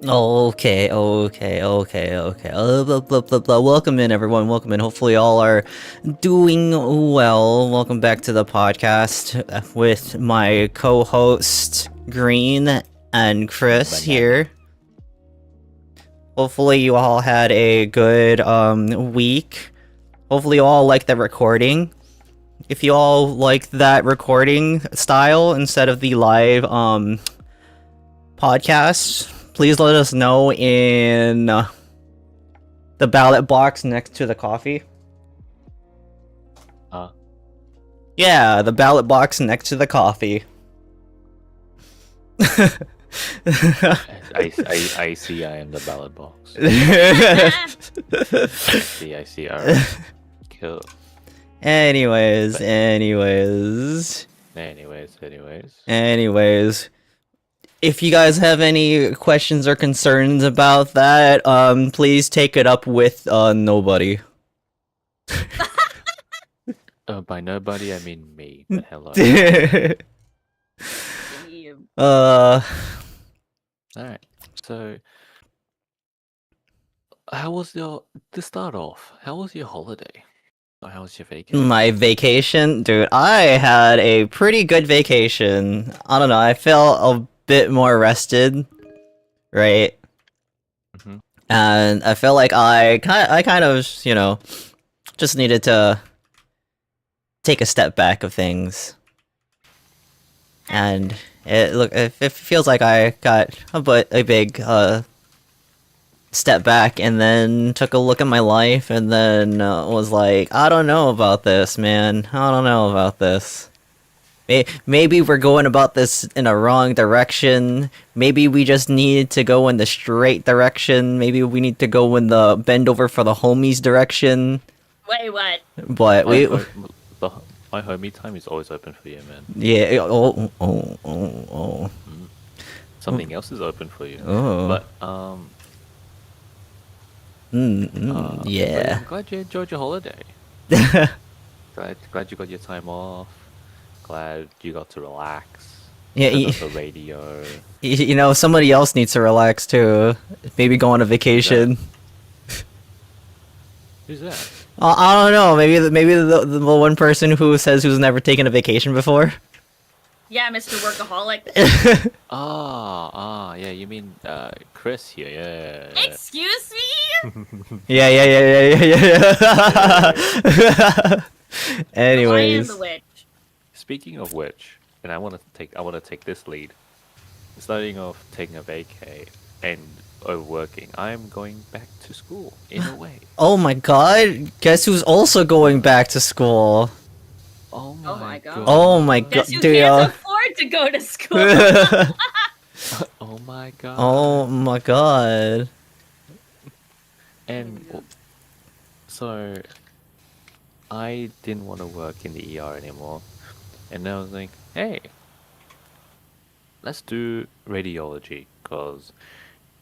Okay. Blah, blah, blah, blah. Welcome in, everyone. Welcome in. Hopefully, all are doing well. Welcome back to the podcast with my co-host Green and Chris here. Hopefully, you all had a good week. Hopefully, you all liked the recording. If you all liked that recording style instead of the live podcast, please let us know in the ballot box next to the coffee. Yeah, the ballot box next to the coffee. I see. I am the ballot box. I see. All right. Cool. Anyways. If you guys have any questions or concerns about that, please take it up with nobody. By nobody, I mean me. But hello. Alright. So, to start off, how was your holiday? Or how was your vacation? My vacation? Dude, I had a pretty good vacation. I don't know, I felt a bit more rested, right? Mm-hmm. And I felt like I kind of, just needed to take a step back of things. And it feels like I got a big step back and then took a look at my life and then was like, I don't know about this, man. I don't know about this. Maybe we're going about this in a wrong direction. Maybe we just need to go in the straight direction. Maybe we need to go in the bend over for the homies direction. Wait, what? But my homie time is always open for you, man. Yeah. Something else is open for you. Oh. But yeah. I'm glad you enjoyed your holiday. glad you got your time off. Glad you got to relax. Yeah. The radio. Somebody else needs to relax too. Maybe go on a vacation. Who's that? I don't know. Maybe the one person who says who's never taken a vacation before. Yeah, Mr. Workaholic. Yeah. You mean Chris here? Yeah. Excuse me. Yeah. Anyways. I am the witch. Speaking of which, and I want to take this lead. Starting off taking a vacay and overworking, I'm going back to school in a way. Oh my god! Guess who's also going back to school? Oh my god! Oh my god! Guess you can't afford to go to school. Oh my god! Oh my god! And so I didn't want to work in the ER anymore, and I was like, hey, let's do radiology, because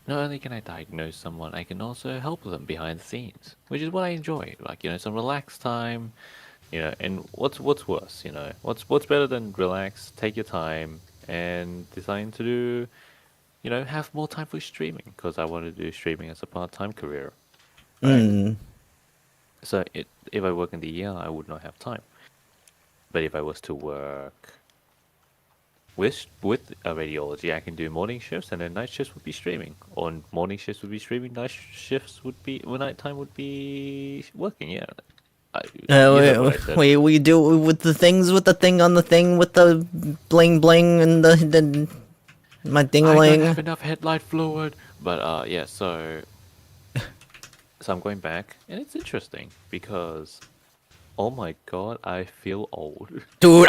not only can I diagnose someone, I can also help them behind the scenes, which is what I enjoy. Like, some relaxed time, and what's worse, what's better than relax, take your time, and deciding to do, have more time for streaming, because I want to do streaming as a part-time career. Right? So if I work in the ER, I would not have time. But if I was to work with radiology, I can do morning shifts, and then night shifts would be streaming. Or morning shifts would be streaming, nighttime would be working. Yeah. We do with the things with the thing on the thing with the bling bling and the my ding-a-ling. I don't have enough headlight fluid, but yeah. So I'm going back, and it's interesting because, oh my god, I feel old. Dude,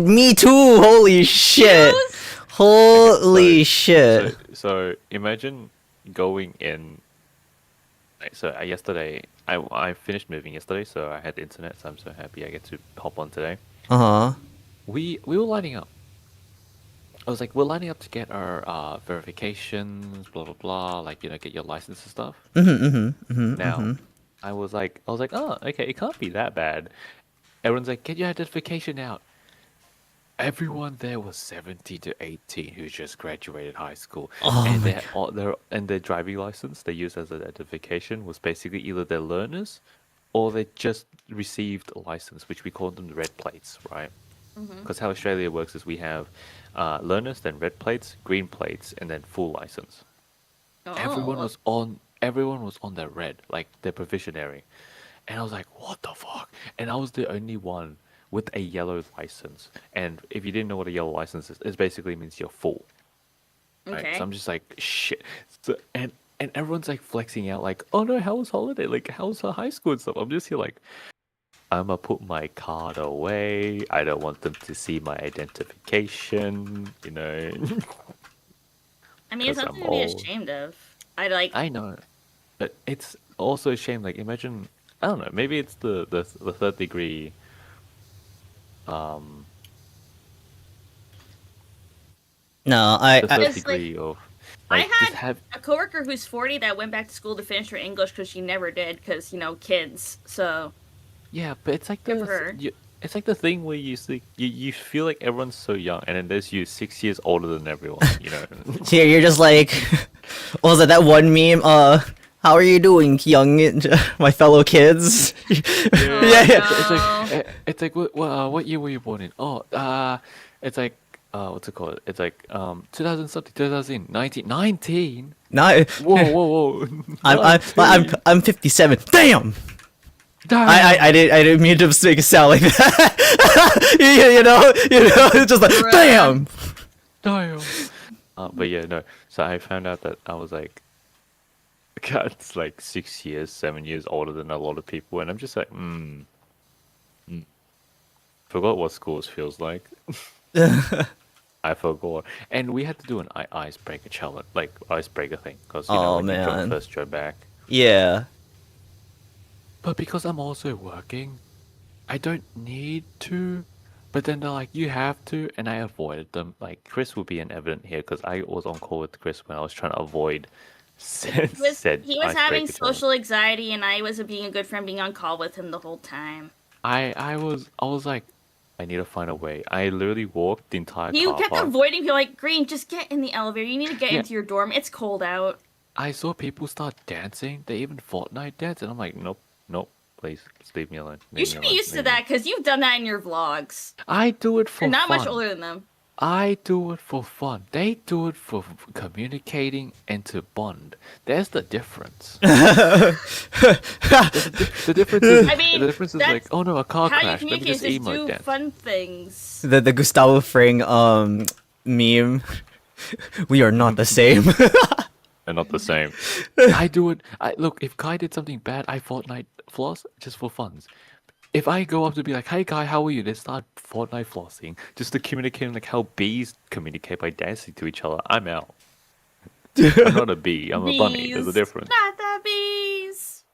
me too. Holy shit. Holy shit. So imagine going in. So yesterday, I finished moving yesterday, so I had internet, so I'm so happy I get to hop on today. We were lining up. I was like, we're lining up to get our verifications, blah blah blah, like get your license and stuff. Now, I was like, oh, okay, it can't be that bad. Everyone's like, get your identification out. everyone there was 17 to 18 who just graduated high school, Oh and my their driving license they use as an identification was basically either they're learners or they just received a license, which we call them the red plates, right? Because how Australia works is we have learners, then red plates, green plates, and then full license. Everyone Oh. was on their red, like their provisionary. And I was like, what the fuck? And I was the only one with a yellow license. And if you didn't know what a yellow license is, it basically means you're full. Right? Okay. So I'm just like, shit. So, and everyone's like flexing out, like, oh no, how was holiday? Like, how's high school and stuff? I'm just here like, I'ma put my card away. I don't want them to see my identification, you know. I mean, it's 'Cause nothing I'm to be old. ashamed of. I like. I know. But it's also a shame, like imagine I don't know, maybe it's the third degree um no, the third Just, like, degree of I like just had have a coworker who's 40 that went back to school to finish her English because she never did because kids. So yeah, but it's like Good for her. it's like the thing where you feel like everyone's so young and then there's you 6 years older than everyone, you know. here you're just like, what was it that one meme? How are you doing, young my fellow kids? Yeah, yeah. It's like what year were you born in? Oh, it's like what's it called? It's like 2000 something 2019. Not, Whoa. I'm 57. Damn. Damn. I didn't mean to make it sound like that. you know, it's just like Bruh. damn. Damn. But yeah, no. So I found out that I was like, God, it's like 6 years, 7 years older than a lot of people, and I'm just like, forgot what schools feels like. I forgot, and we had to do an icebreaker challenge, like icebreaker thing, because Oh, when you man. first join back. Yeah. But because I'm also working, I don't need to. But then they're like, you have to, and I avoided them. Like Chris will be an evident here because I was on call with Chris when I was trying to avoid said he was having icebreaker challenge. social anxiety, and I was being a good friend, being on call with him the whole time. I was like, I need to find a way. I literally walked the entire He car kept park. avoiding people, like, Green, just get in the elevator. You need to get Yeah. into your dorm. It's cold out. I saw people start dancing. They even Fortnite dance, and I'm like, nope, please, just leave me alone. You should be used to that because you've done that in your vlogs. I do it for You're not fun. much older than them. I do it for fun. They do it for communicating and to bond. There's the difference. The difference is, I mean, the difference is that's like, oh no, a car How you crashed. Let me communicate is just just emote do dance. fun things. The Gustavo Fring meme. We are not the same. They're not the same. I do it. Look, if Kai did something bad, I Fortnite floss just for funs. If I go up to be like, "Hey Kai, how are you?" They start Fortnite flossing just to communicate like how bees communicate by dancing to each other. I'm out. I'm not a bee. I'm a bunny. There's a Bees. difference. Not the bees.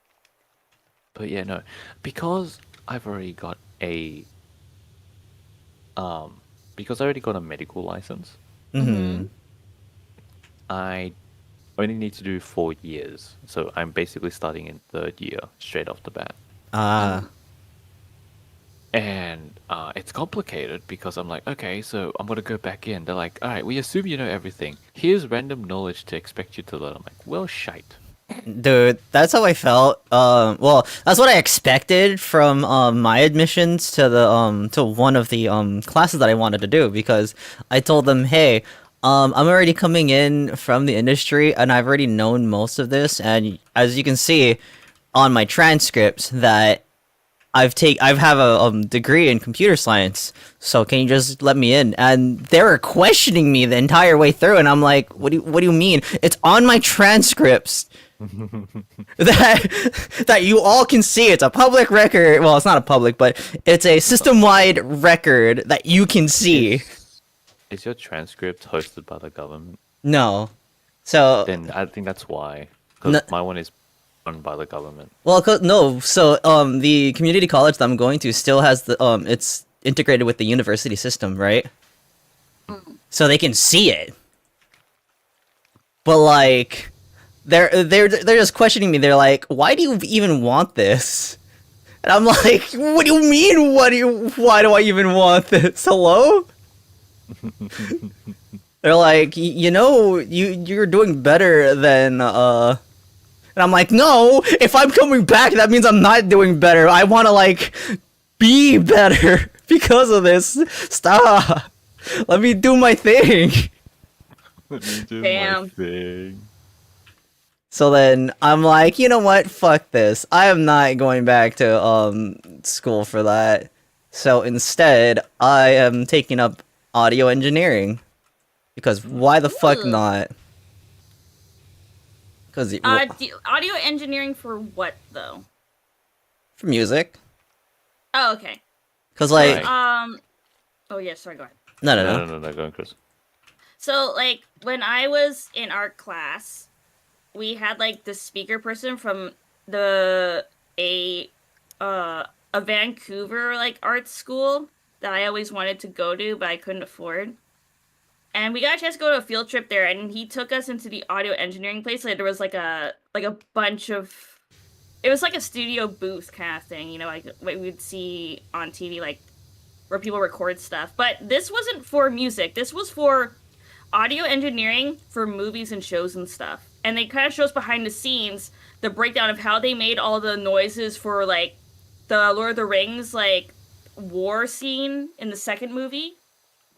But yeah, no, because I've already got because I already got a medical license. Mhm. I only need to do 4 years, so I'm basically starting in third year straight off the bat. Ah. And it's complicated because I'm like, okay, so I'm gonna go back in. They're like, all right, we assume you know everything. Here's random knowledge to expect you to learn. I'm like, well, shite. Dude, that's how I felt. Well, that's what I expected from my admissions to the to one of the classes that I wanted to do, because I told them, hey, I'm already coming in from the industry and I've already known most of this, and as you can see on my transcripts that I have a degree in computer science, so can you just let me in? And they were questioning me the entire way through, and I'm like, what do you mean? It's on my transcripts that you all can see. It's a public record. Well, it's not a public, but it's a system-wide record that you can see. Is your transcript hosted by the government? No, so Then I think that's why. Because No- my one is run by the government. well, no. So the community college that I'm going to still has the it's integrated with the university system, right? So they can see it. But like, they're just questioning me. They're like, "Why do you even want this?" And I'm like, "What do you mean? Why do I even want this? Hello?" They're like, you know, you're doing better than and I'm like, no, if I'm coming back, that means I'm not doing better. I want to like be better because of this. Stop. Let me do my thing. Let me do my Damn. thing. So then I'm like, you know what? Fuck this. I am not going back to school for that. So instead, I am taking up audio engineering because why the fuck Ooh. not? Because Audio engineering for what though? for music. Oh, okay. Because like Right. Oh yeah, sorry. Go ahead. No, go on, Chris. So like when I was in art class, we had like the speaker person from the a Vancouver like art school that I always wanted to go to, but I couldn't afford. And we got a chance to go to a field trip there, and he took us into the audio engineering place. Like there was like a bunch of, it was like a studio booth kind of thing, you know, like what we'd see on TV, like where people record stuff. But this wasn't for music. This was for audio engineering for movies and shows and stuff. And they kind of show us behind the scenes the breakdown of how they made all the noises for like the Lord of the Rings like war scene in the second movie.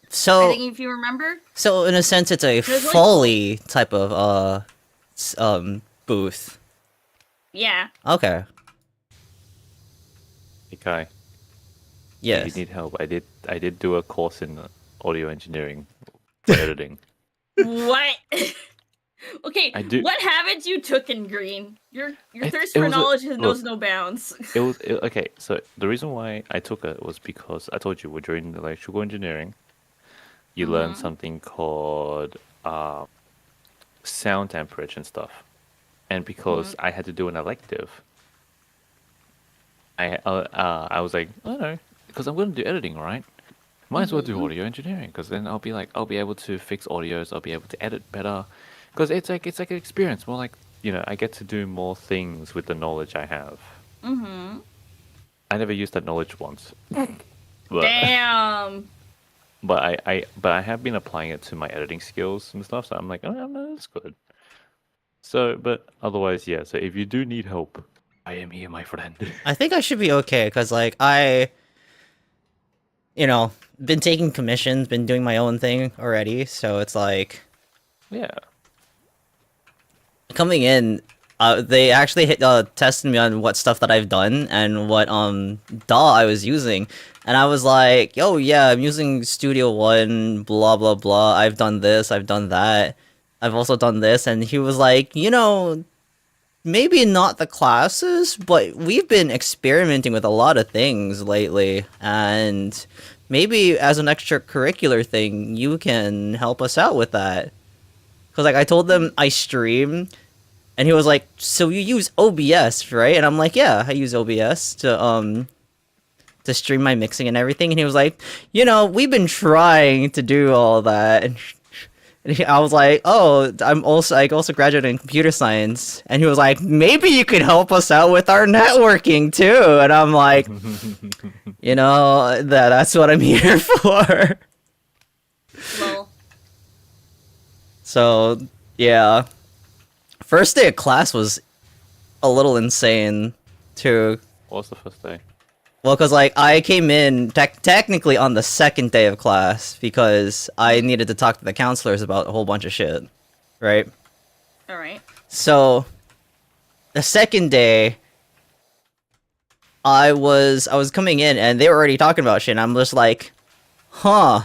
I so think if you remember. so in a sense, it's a was really Foley type of booth. Yeah. Okay. Hey Kai, if Yes. you need help, I did do a course in audio engineering for editing. What? Okay, I do- what haven't you took in green? Your thirst it for was a- knowledge knows look. no bounds. Okay. So the reason why I took it was because I told you we're doing electrical engineering. You learn something called sound temperature and stuff, and because I had to do an elective, I was like, I don't know, because I'm going to do editing, right? Might as well do audio engineering, because then I'll be able to fix audios, I'll be able to edit better, because it's like an experience, more like I get to do more things with the knowledge I have. Mm-hmm. I never used that knowledge once, but Damn. but I have been applying it to my editing skills and stuff, so I'm like, oh, no, that's good. So, but otherwise, yeah. So if you do need help, I am here, my friend. I think I should be okay because like been taking commissions, been doing my own thing already. So it's like Yeah. coming in. They actually tested me on what stuff that I've done and what DAW I was using, and I was like, "Yo, yeah, I'm using Studio One, blah blah blah. I've done this, I've done that, I've also done this." And he was like, maybe not the classes, but we've been experimenting with a lot of things lately, and maybe as an extracurricular thing, you can help us out with that. Because like I told them I stream, and he was like, "So you use OBS, right?" And I'm like, "Yeah, I use OBS to stream my mixing and everything." And he was like, "We've been trying to do all that." And I was like, "Oh, I also graduated in computer science." And he was like, "Maybe you could help us out with our networking too." And I'm like, that's what I'm here for. Well, So, yeah. First day of class was a little insane, too. What was the first day? Well, because, like, I came in technically on the second day of class because I needed to talk to the counselors about a whole bunch of shit, right? all right. So, the second day, I was coming in and they were already talking about shit, and I'm just like, huh.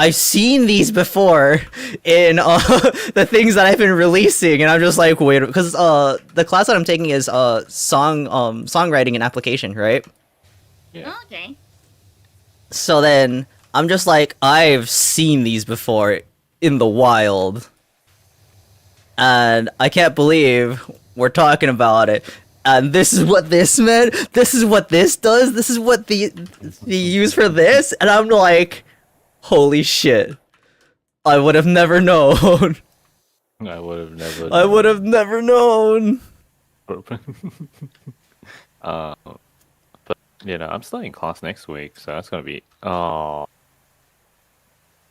I've seen these before in the things that I've been releasing, and I'm just like, wait, because the class that I'm taking is songwriting and application, right? Yeah. Oh, okay. So then I'm just like, I've seen these before in the wild, and I can't believe we're talking about it. And this is what this meant. This is what this does. This is what the use for this, and I'm like, holy shit. I would have never known. I would have never. I would have never known. But I'm starting class next week, so that's gonna be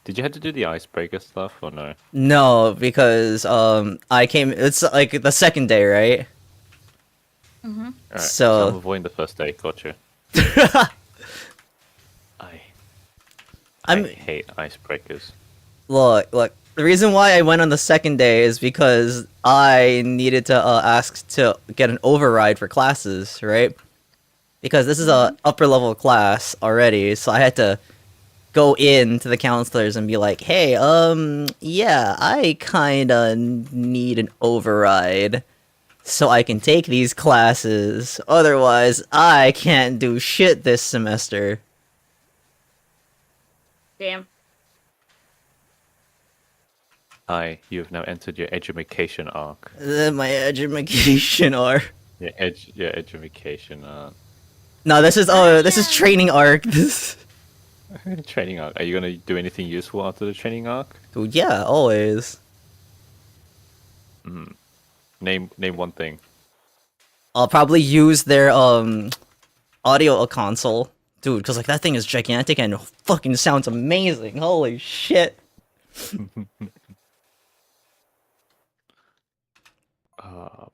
Did you have to do the icebreaker stuff or no? No, because I came. It's like the second day, right? Mm-hmm. Alright, so I'm So avoiding the first day. Gotcha. I I'm hate icebreakers. look. The reason why I went on the second day is because I needed to ask to get an override for classes, right? Because this is a upper level class already, so I had to go in to the counselors and be like, "Hey, yeah, I kind of need an override so I can take these classes. Otherwise, I can't do shit this semester." Damn. Hi, you have now entered your education arc. My education or Your education no, this is this is training arc. This, training arc. Are you gonna do anything useful after the training arc? dude, yeah, always. Name one thing. I'll probably use their audio console, dude, because like that thing is gigantic and fucking sounds amazing. Holy shit.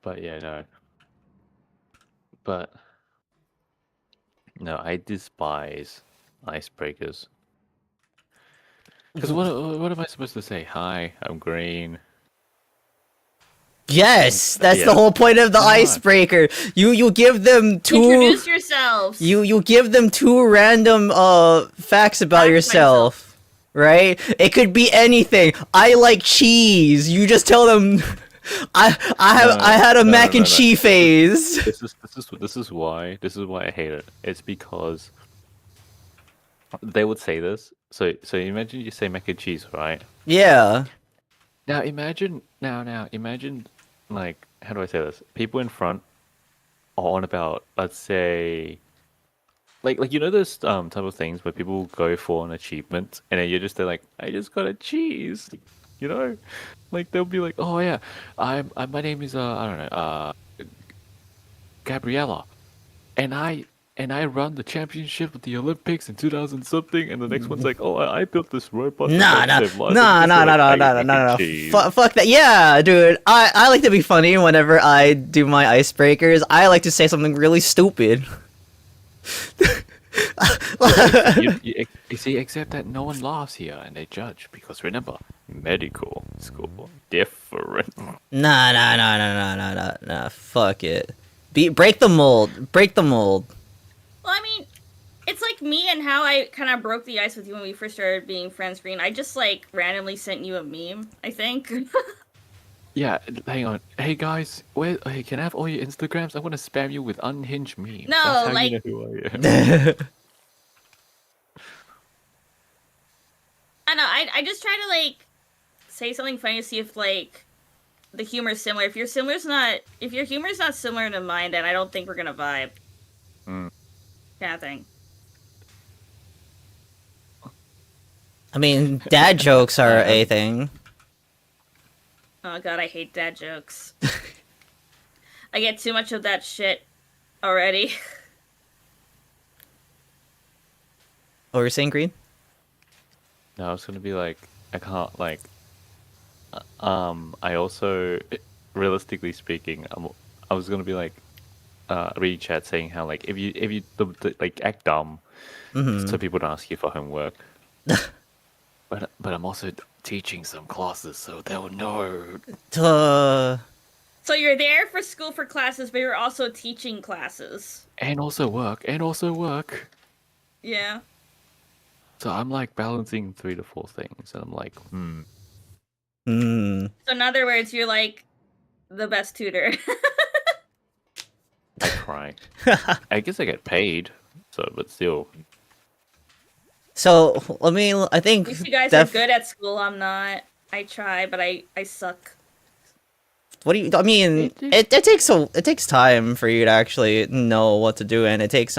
But yeah, no. But no, I despise icebreakers. Because what am I supposed to say? Hi, I'm green. Yes, that's Yeah. the whole point of the God. icebreaker. You give them two. Introduce yourselves. You give them two random facts about Facts yourself, right? It could be anything. I like cheese. You just tell them. I had a mac and cheese phase. This is why I hate it. It's because they would say this. So imagine you say mac and cheese, right? Yeah. Now imagine like, how do I say this? People in front are on about, let's say, like you know those type of things where people go for an achievement and then you're just there like, I just got a cheese, you know? Like they'll be like, oh yeah, my name is I don't know, Gabriella, and I run the championship of the Olympics in 2000 something, and the next one's like, oh, I built this robot. Nah, that nah, saved lives." nah, And nah, it's nah, just nah, like, nah, "I nah, eat nah, nah. cheese." Fuck that. Yeah, dude. I like to be funny whenever I do my icebreakers. I like to say something really stupid. You see, except that no one laughs here and they judge because remember, medical school different. Nah, nah, nah, nah, nah, nah, nah, nah. Fuck it. Break the mold. Break the mold. Well, I mean, it's like me and how I kind of broke the ice with you when we first started being friends, Green. I just like randomly sent you a meme, I think. Yeah, hang on. Hey guys, hey, can I have all your Instagrams? I want to spam you with unhinged memes. No, That's how like- you know who I am. I know. I just try to like say something funny to see if like the humor's similar. If your humor's not similar to mine, then I don't think we're gonna vibe. Mm. Kind of thing. I mean, dad jokes are a thing. Oh god, I hate dad jokes. I get too much of that shit already. What were you saying, Green? No, I was gonna be like, I can't like. I also, realistically speaking, I was gonna be like, read chat saying how like if you like act dumb, so people don't ask you for homework. but I'm also teaching some classes, so they'll know. So you're there for school for classes, but you're also teaching classes. And also work. Yeah. So I'm like balancing 3 to 4 things, and I'm like, So in other words, you're like the best tutor. I cry. I guess I get paid, so but still. So I think At least you guys are good at school. I'm not. I try, but I suck. What do you? I mean, it takes time for you to actually know what to do, and it takes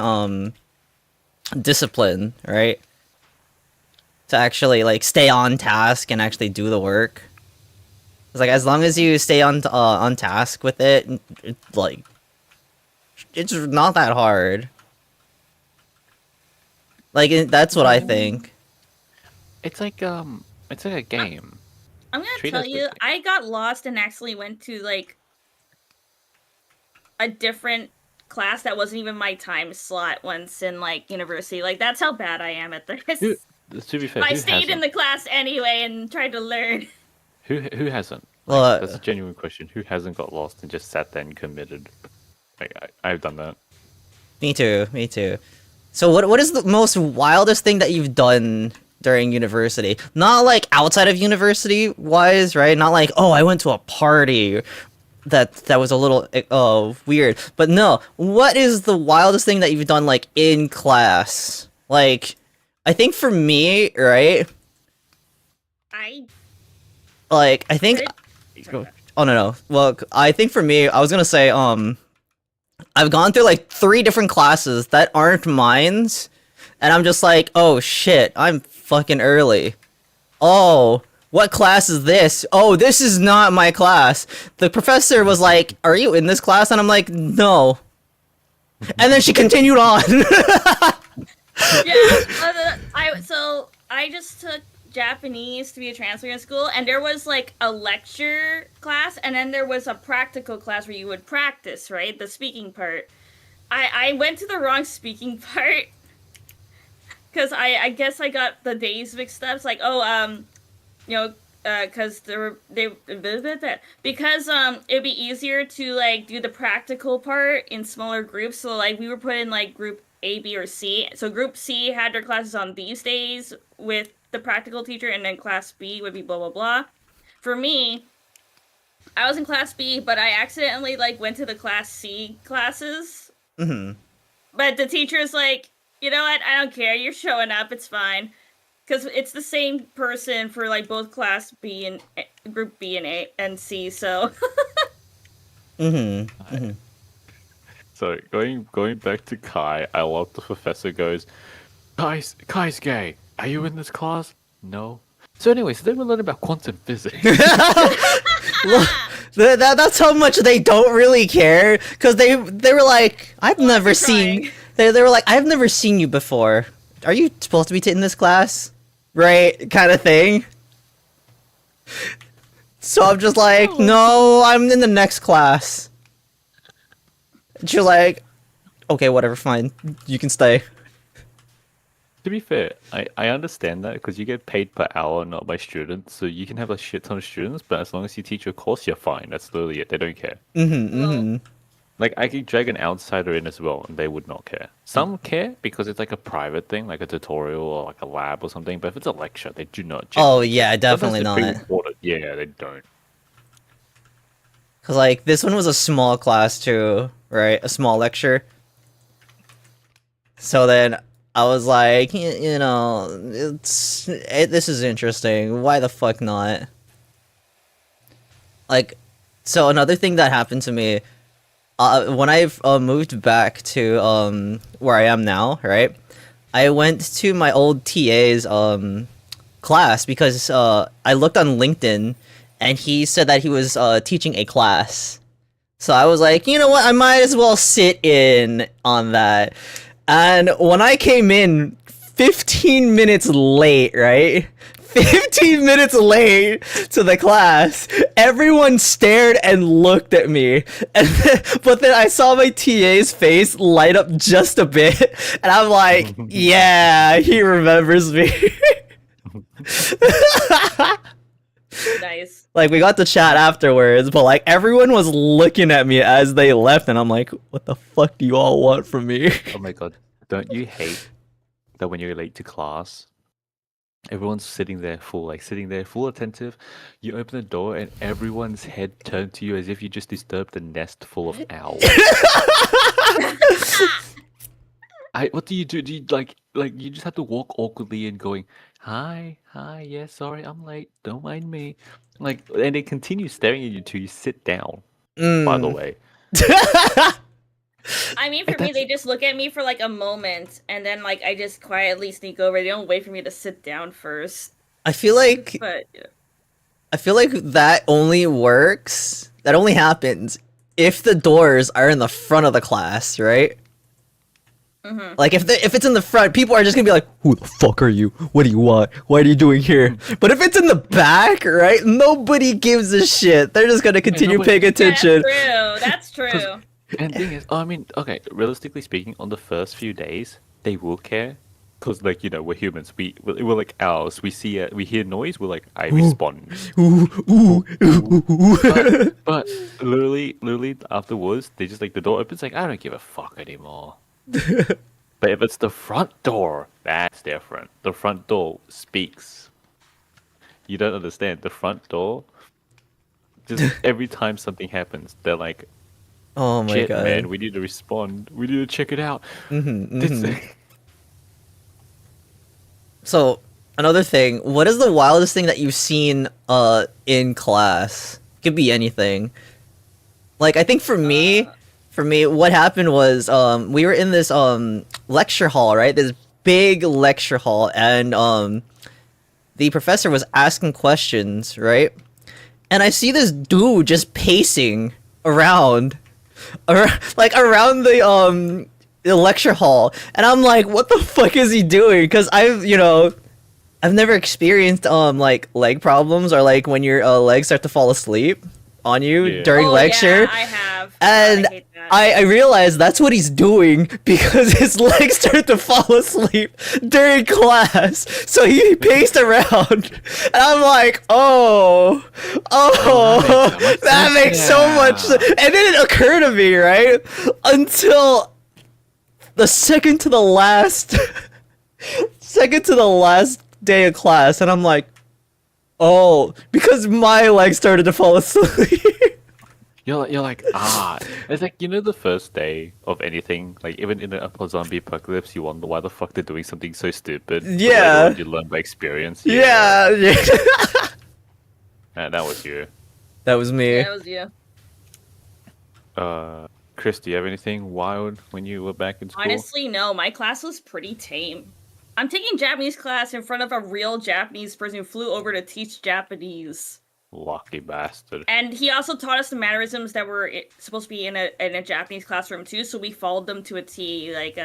discipline, right? To actually like stay on task and actually do the work. It's like as long as you stay on task with it, like it's not that hard. Like that's what I think. It's like a game. I'm gonna Treat tell us you, as a I got lost and actually went to like a different class that wasn't even my time slot once in like university. Like that's how bad I am at who. this. To be fair, I who stayed in hasn't? the class anyway and tried to learn. Who hasn't? Well, Like that's a genuine question. Who hasn't got lost and just sat there and committed? Like I've done that. me too, me too. So what is the most wildest thing that you've done during university? Not like outside of university wise, right? Not like, oh, I went to a party that was a little weird. But no, what is the wildest thing that you've done like in class? Like I think for me, right? I Like I think oh no. Well, I think for me, I was going to say I've gone through like 3 different classes that aren't mines, and I'm just like, oh shit, I'm fucking early. Oh, what class is this? Oh, this is not my class. The professor was like, are you in this class? And I'm like, no. And then she continued on. yeah. I just took Japanese to be a transfer in school, and there was like a lecture class, and then there was a practical class where you would practice, right? The speaking part. I went to the wrong speaking part because I guess I got the days mixed up. It's like, because because it'd be easier to like do the practical part in smaller groups. So like we were put in like group A, B, or C. So group C had their classes on these days with the practical teacher, and then class B would be blah blah blah. For me, I was in class B, but I accidentally like went to the class C classes. hmm But the teacher's like, you know what? I don't care. You're showing up. It's fine. Because it's the same person for like both class B and group B and A and C. So hmm hmm So going back to Kai, I love the professor goes, Kai's gay. Are you in this class? No. So anyway, so they were learning about quantum physics. That's how much they don't really care, because they were like, I've never seen. trying. They were like, I've never seen you before. Are you supposed to be in this class? Right, kind of thing. So I'm just like, no, I'm in the next class. And you're like, okay, whatever, fine, you can stay. To be fair, I understand that because you get paid per hour, not by students. So you can have a shit ton of students, but as long as you teach your course, you're fine. That's literally it. They don't care. Well, Like I could drag an outsider in as well, and they would not care. Some care because it's like a private thing, like a tutorial or like a lab or something. But if it's a lecture, they do not. Oh genuinely yeah, care. definitely Sometimes they're not. pre-recorded. Yeah, they don't. Cause like this one was a small class too, right? A small lecture. So then I was like, you know, this is interesting. Why the fuck not? Like, so another thing that happened to me, when I moved back to where I am now, right? I went to my old TA's class because I looked on LinkedIn and he said that he was teaching a class. So I was like, you know what? I might as well sit in on that. And when I came in 15 minutes late, right? 15 minutes late to the class, everyone stared and looked at me. But then I saw my TA's face light up just a bit, and I'm like, yeah, he remembers me. nice. Like, we got to chat afterwards, but like, everyone was looking at me as they left, and I'm like, what the fuck do you all want from me? Oh my god! Don't you hate that when you're late to class? Everyone's sitting there full attentive. You open the door and everyone's head turned to you as if you just disturbed a nest full of owls. What do you do? Do you like you just have to walk awkwardly and going, hi, yeah, sorry, I'm late. Don't mind me. Like, and they continue staring at you till you sit down. By the way, I mean, for me, they just look at me for like a moment, and then like I just quietly sneak over. They don't wait for me to sit down first. I feel like But yeah. that only works. That only happens if the doors are in the front of the class, right? Mhm. Like if it's in the front, people are just gonna be like, "Who the fuck are you? What do you want? What are you doing here?" But if it's in the back, right? Nobody gives a shit. They're just gonna continue nobody- paying Yeah, attention. that's true. And thing is, I mean, okay, realistically speaking, on the first few days, they will care, cause like we're humans. We're like owls. We hear noise. We're like, I respond. Ooh, ooh, ooh, ooh. But literally afterwards, they just like the door opens. Like I don't give a fuck anymore. But if it's the front door, that's different. The front door speaks. You don't understand. The front door, just every time something happens, they're like, Oh my shit, god. man, we need to respond. We need to check it out. Mm-hmm, This- mm-hmm. So another thing, what is the wildest thing that you've seen in class? Could be anything. Like I think for me, what happened was we were in this lecture hall, right? This big lecture hall, and the professor was asking questions, right? And I see this dude just pacing around, like around the lecture hall, and I'm like, what the fuck is he doing? Because I've never experienced like leg problems or like when your legs start to fall asleep on you Yeah. during lecture. Yeah, I have. And I hate that. I realized that's what he's doing because his legs started to fall asleep during class. So he paced around. And I'm like, that makes so much sense. sense. And then it occurred to me, right? Until the second to the last day of class. And I'm like, oh, because my legs started to fall asleep. You're like it's like the first day of anything, like even in a zombie apocalypse, you wonder why the fuck they're doing something so stupid. But later Yeah. on you learn by experience. Yeah. That was you. That was me. Yeah, that was you. Chris, do you have anything wild when you were back in school? Honestly, no. My class was pretty tame. I'm taking Japanese class in front of a real Japanese person who flew over to teach Japanese. Lucky bastard. And he also taught us the mannerisms that were supposed to be in a Japanese classroom too, so we followed them to a T, like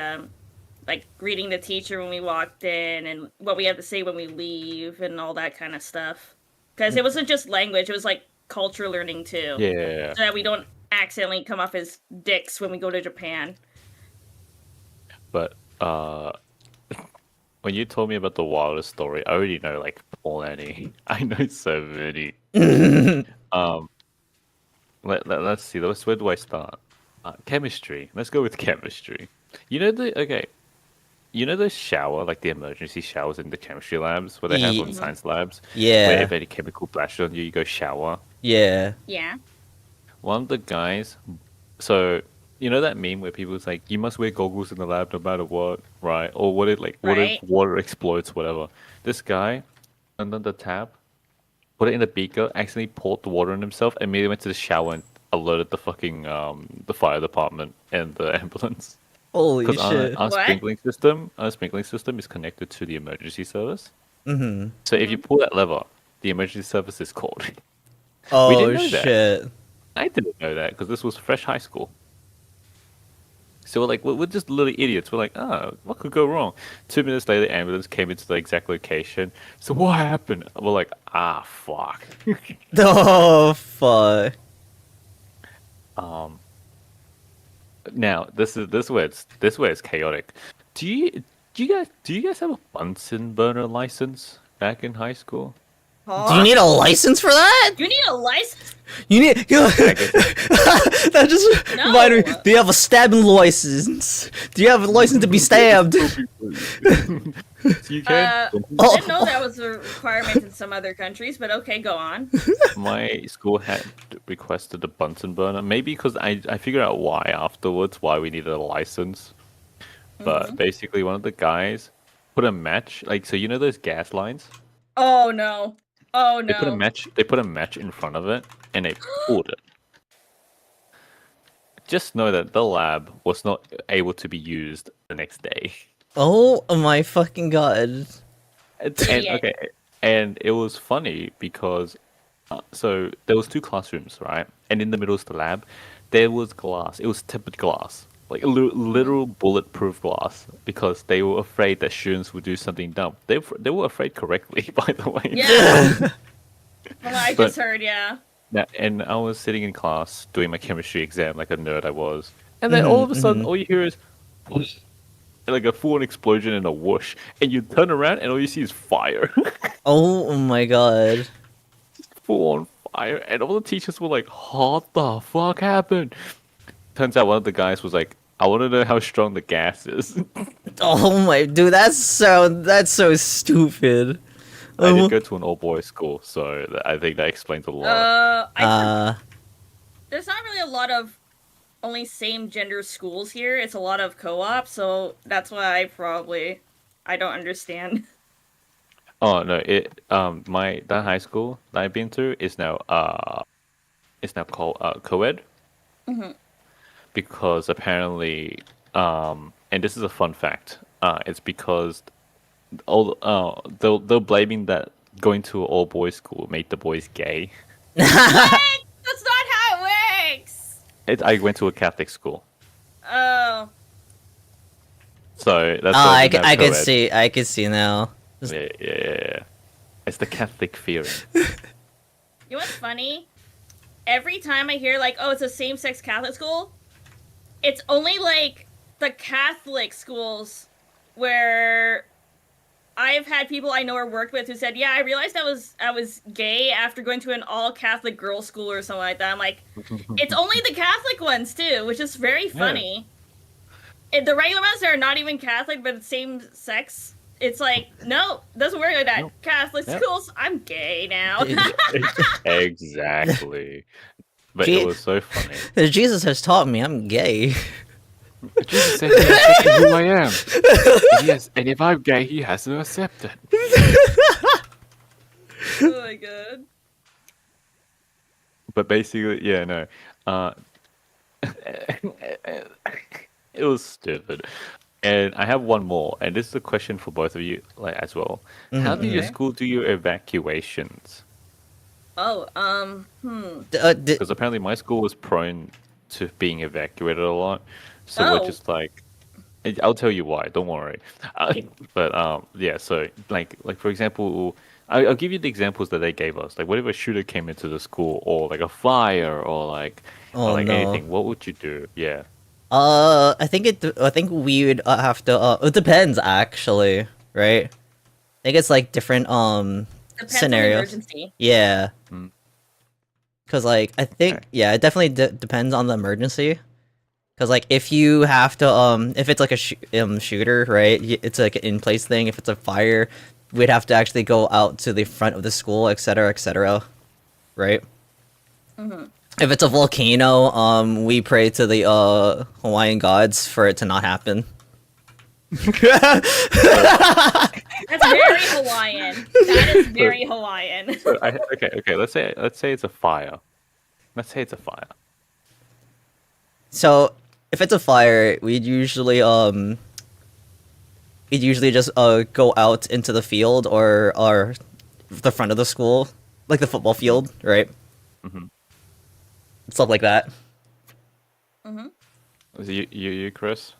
greeting the teacher when we walked in and what we have to say when we leave and all that kind of stuff. Because it wasn't just language, it was like culture learning too. Yeah. So that we don't accidentally come off as dicks when we go to Japan. But when you told me about the wildest story, I already know like plenty. I know so many. Let's see. Where do I start? Chemistry. Let's go with chemistry. You know the shower, like the emergency showers in the chemistry labs, where they have on science labs. Yeah. Where if any chemical flashes on you, you go shower. Yeah. Yeah. One of the guys. So you know that meme where people's like, you must wear goggles in the lab no matter what, right? Or what if Right. water explodes, whatever. This guy, under the tap, put it in a beaker, accidentally poured the water on himself, and immediately went to the shower and alerted the fucking the fire department and the ambulance. Holy Because shit. our What? sprinkling system is connected to the emergency service. Mm-hmm. So if you pull that lever, the emergency service is called. Oh didn't know that. shit. I didn't know that because this was fresh high school. So we're just little idiots. We're like, what could go wrong? 2 minutes later, the ambulance came into the exact location. So what happened? We're like, fuck. Oh fuck. Now this is where it's chaotic. Do you guys have a Bunsen burner license back in high school? Do you need a license for that? You need a license? You need that just No. reminded me. Do you have a stabbing license? Do you have a license to be stabbed? So you can. Oh. Didn't know that was a requirement in some other countries, but okay, go on. My school had requested a Bunsen burner, maybe because I figured out why afterwards, why we needed a license. But basically, one of the guys put a match, like, so you know those gas lines? Oh no. Oh They put a no. match. They put a match in front of it, and they pulled it. Just know that the lab was not able to be used the next day. Oh my fucking god. Okay, and it was funny because so there was two classrooms, right? And in the middle of the lab, there was glass. It was tempered glass, like literal bulletproof glass, because they were afraid that students would do something dumb. They were afraid correctly, by the way. Yeah. Well, I But- just heard, yeah. Yeah, and I was sitting in class doing my chemistry exam like a nerd I was, and then all of a sudden, all you hear is whoosh, like a full-on explosion and a whoosh, and you turn around and all you see is fire, Oh my god. full-on fire, and all the teachers were like, "What the fuck happened?" Turns out one of the guys was like, "I want to know how strong the gas is." Oh my dude, that's so stupid. I did go to an all-boys school, so I think that explains a lot. There's not really a lot of only same gender schools here. It's a lot of co-op, so that's why I don't understand. Oh no! That high school that I've been to is now called co-ed, because apparently, and this is a fun fact. It's because they're blaming that going to an all boys school made the boys gay. What? That's not how it works. I went to a Catholic school, Oh, so that's Oh, why I we have co-ed. I can see now. Yeah. It's the Catholic theory. you know what's funny? Every time I hear like, oh, it's a same-sex Catholic school, it's only like the Catholic schools where I've had people I know or worked with who said, yeah, I realized I was gay after going to an all-Catholic girls' school or something like that. I'm like, it's only the Catholic ones, too, which is very funny. And the regular ones that are not even Catholic, but same sex, it's like, no, doesn't work like that. Nope. Catholic Yep. schools, I'm gay now. Exactly. But Gee- it was so funny. Jesus has taught me I'm gay. Jesus said he accepted who I am. Yes, and if I'm gay, he has to accept it. Oh my god. But basically, yeah, no. It was stupid. And I have one more, and this is a question for both of you, like as well. How do your Okay. school do your evacuations? Oh, Because apparently my school was prone to being evacuated a lot, so Oh. we're just like, I'll tell you why. Don't worry. But yeah. So like for example, I'll give you the examples that they gave us. Like, what if a shooter came into the school, or like a fire, or like Oh, no. anything? What would you do? Yeah. I think we would have to. It depends, actually, right? I think it's like different depends scenarios. on the emergency. Yeah. Mm. Cause like I think Okay. yeah, it definitely depends on the emergency. Cause like if you have to if it's like a shooter, right? It's like an in place thing. If it's a fire, we'd have to actually go out to the front of the school, etc., right? If it's a volcano, we pray to the Hawaiian gods for it to not happen. That's very Hawaiian. That is very Hawaiian. So okay. Let's say it's a fire. Let's say it's a fire. So if it's a fire, we'd usually just go out into the field or the front of the school, like the football field, right? Stuff like that. Was it you, Chris?